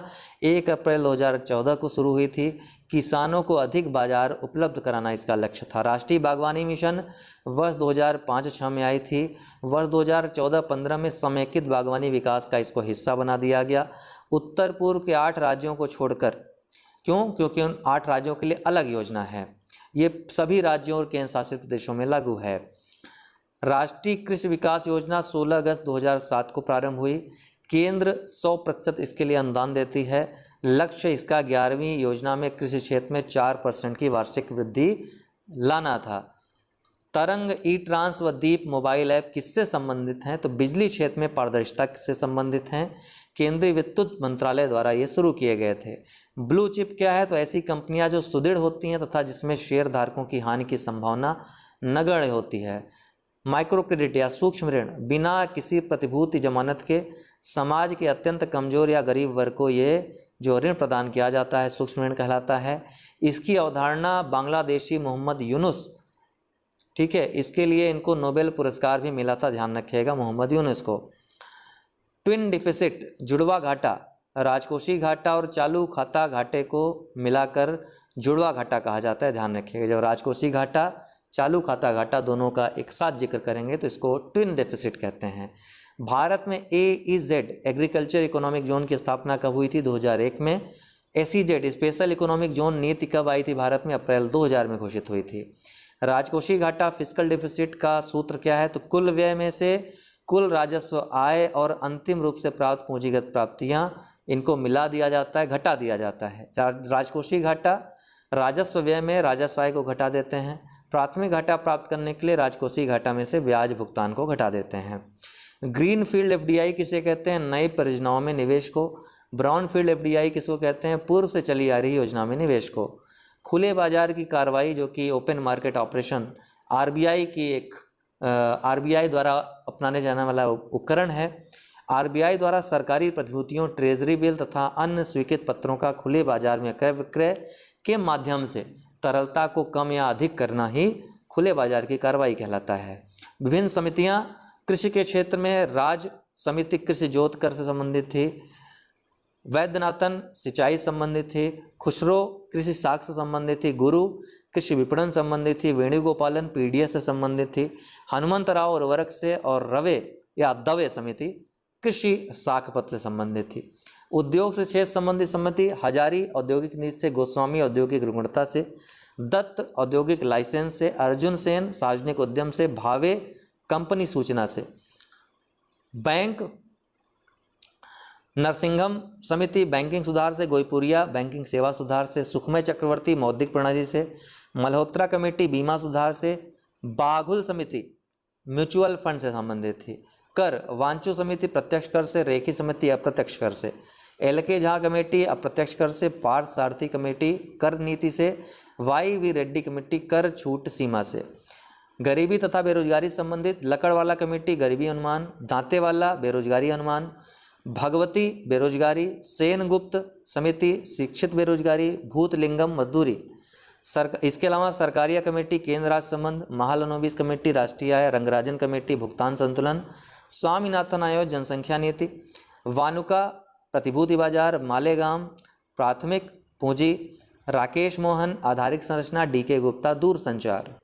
1 अप्रैल 2014 को शुरू हुई थी। किसानों को अधिक बाजार उपलब्ध कराना इसका लक्ष्य था। राष्ट्रीय बागवानी मिशन वर्ष 2005-06 में आई थी। वर्ष 2014-15 में समेकित बागवानी विकास का इसको हिस्सा बना दिया गया। उत्तर पूर्व के 8 राज्यों को छोड़कर। क्यों? क्योंकि उन 8 राज्यों के लिए अलग योजना है। ये सभी राज्यों और केंद्र शासित प्रदेशों में लागू है। राष्ट्रीय कृषि विकास योजना 16 अगस्त 2007 को प्रारंभ हुई। केंद्र 100% इसके लिए अनुदान देती है। लक्ष्य इसका 11वीं योजना में कृषि क्षेत्र में 4% की वार्षिक वृद्धि लाना था। तरंग, ई-ट्रांस व दीप मोबाइल ऐप किससे संबंधित हैं? तो बिजली क्षेत्र में पारदर्शिता से संबंधित हैं। केंद्रीय विद्युत मंत्रालय द्वारा ये शुरू किए गए थे। ब्लू चिप क्या है? तो ऐसी कंपनियां जो सुदृढ़ होती हैं तथा जिसमें शेयर धारकों की हानि की संभावना नगण्य होती है। माइक्रो क्रेडिट या सूक्ष्म ऋण बिना किसी प्रतिभूति जमानत के समाज के अत्यंत कमजोर या गरीब वर्ग को ये जो ऋण प्रदान किया जाता है सूक्ष्म ऋण कहलाता है। इसकी अवधारणा बांग्लादेशी मोहम्मद यूनुस, ठीक है, इसके लिए इनको नोबेल पुरस्कार भी मिला था, ध्यान रखिएगा, मोहम्मद यूनुस को। ट्विन डिफिसिट जुड़वा घाटा, राजकोषीय घाटा और चालू खाता घाटे को मिलाकर जुड़वा घाटा कहा जाता है, ध्यान रखिएगा। जब राजकोषीय घाटा चालू खाता घाटा दोनों का एक साथ जिक्र करेंगे तो इसको ट्विन डेफिसिट कहते हैं। भारत में AEZ एग्रीकल्चर इकोनॉमिक जोन की स्थापना कब हुई थी? 2001 में। SEZ स्पेशल इकोनॉमिक जोन नीति कब आई थी भारत में? अप्रैल 2000 में घोषित हुई थी। राजकोषीय घाटा फिस्कल डिफिसिट का सूत्र क्या है? तो कुल व्यय में से कुल राजस्व आय और अंतिम रूप से प्राप्त पूंजीगत प्राप्तियां इनको मिला दिया जाता है, घटा दिया जाता है। राजकोषीय घाटा राजस्व व्यय में राजस्व आय को घटा देते हैं। प्राथमिक घाटा प्राप्त करने के लिए राजकोषीय घाटा में से ब्याज भुगतान को घटा देते हैं। ग्रीन फील्ड FDI किसे कहते हैं? नई परियोजनाओं में निवेश को। ब्राउनफील्ड एफडीआई किसको कहते हैं? पूर्व से चली आ रही योजना में निवेश को। खुले बाजार की कार्रवाई जो कि ओपन मार्केट ऑपरेशन आरबीआई द्वारा अपनाने जाने वाला उपकरण है। आरबीआई द्वारा सरकारी प्रतिभूतियों, ट्रेजरी बिल तथा अन्य स्वीकृत पत्रों का खुले बाजार में क्रय विक्रय के माध्यम से तरलता को कम या अधिक करना ही खुले बाजार की कार्रवाई कहलाता है। विभिन्न समितियां कृषि के क्षेत्र में राज्य समिति कृषि जोत कर से संबंधित थी, वैद्यनाथन सिंचाई संबंधित थी, खुसरो कृषि साख से संबंधित थी, गुरु कृषि विपणन संबंधित थी, वेणुगोपालन पीडीएस से संबंधित थी, हनुमंतराव उर्वरक से और रवे या दवे समिति कृषि साख पत्र से संबंधित थी। उद्योग से क्षेत्र संबंधित समिति हजारी औद्योगिक नीति से, गोस्वामी औद्योगिक गुणवत्ता से, दत्त औद्योगिक लाइसेंस से, अर्जुन सेन सार्वजनिक उद्यम से, भावे कंपनी सूचना से, बैंक नरसिंघम समिति बैंकिंग सुधार से, गोईपुरिया बैंकिंग सेवा सुधार से, सुखमय चक्रवर्ती मौद्रिक प्रणाली से, मल्होत्रा कमेटी बीमा सुधार से, बाघुल समिति म्यूचुअल फंड से संबंधित थी। कर वांचो समिति प्रत्यक्ष कर से, रेखी समिति अप्रत्यक्ष कर से, एलके झा कमेटी अप्रत्यक्ष कर से, पार्थ सारथी कमेटी कर नीति से, वाई वी रेड्डी कमेटी कर छूट सीमा से, गरीबी तथा बेरोजगारी संबंधित लकड़वाला कमेटी गरीबी अनुमान, दांतेवाला बेरोजगारी अनुमान, भगवती बेरोजगारी, सेनगुप्त समिति शिक्षित बेरोजगारी, भूतलिंगम मजदूरी। इसके अलावा सरकारिया कमेटी केंद्र राज्य संबंध, महालनोबिस कमेटी राष्ट्रीय आय, रंगराजन कमेटी भुगतान संतुलन, स्वामीनाथन आयोग जनसंख्या नीति, वानुका प्रतिभूति बाजार, मालेगाम प्राथमिक पूंजी, राकेश मोहन आधारिक संरचना, डीके गुप्ता दूरसंचार।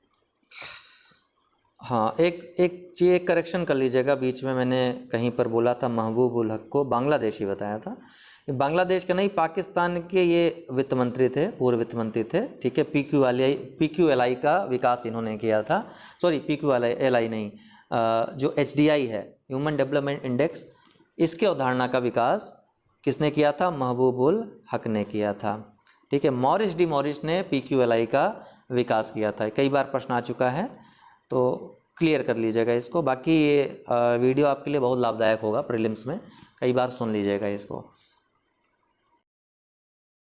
हाँ, एक करेक्शन कर लीजिएगा, बीच में मैंने कहीं पर बोला था महबूब उल हक को बांग्लादेशी बताया था। बांग्लादेश के नहीं, पाकिस्तान के ये वित्त मंत्री थे, पूर्व वित्त मंत्री थे, ठीक है। PQLI का विकास इन्होंने किया था, सॉरी PQLI नहीं, जो HDI है ह्यूमन डेवलपमेंट इंडेक्स, इसके अवधारणा का विकास किसने किया था? महबूब उल हक ने किया था, ठीक है। मॉरिस ने PQLI का विकास किया था। कई बार प्रश्न आ चुका है, तो क्लियर कर लीजिएगा इसको। बाकी ये वीडियो आपके लिए बहुत लाभदायक होगा, प्रीलिम्स में कई बार सुन लीजिएगा इसको।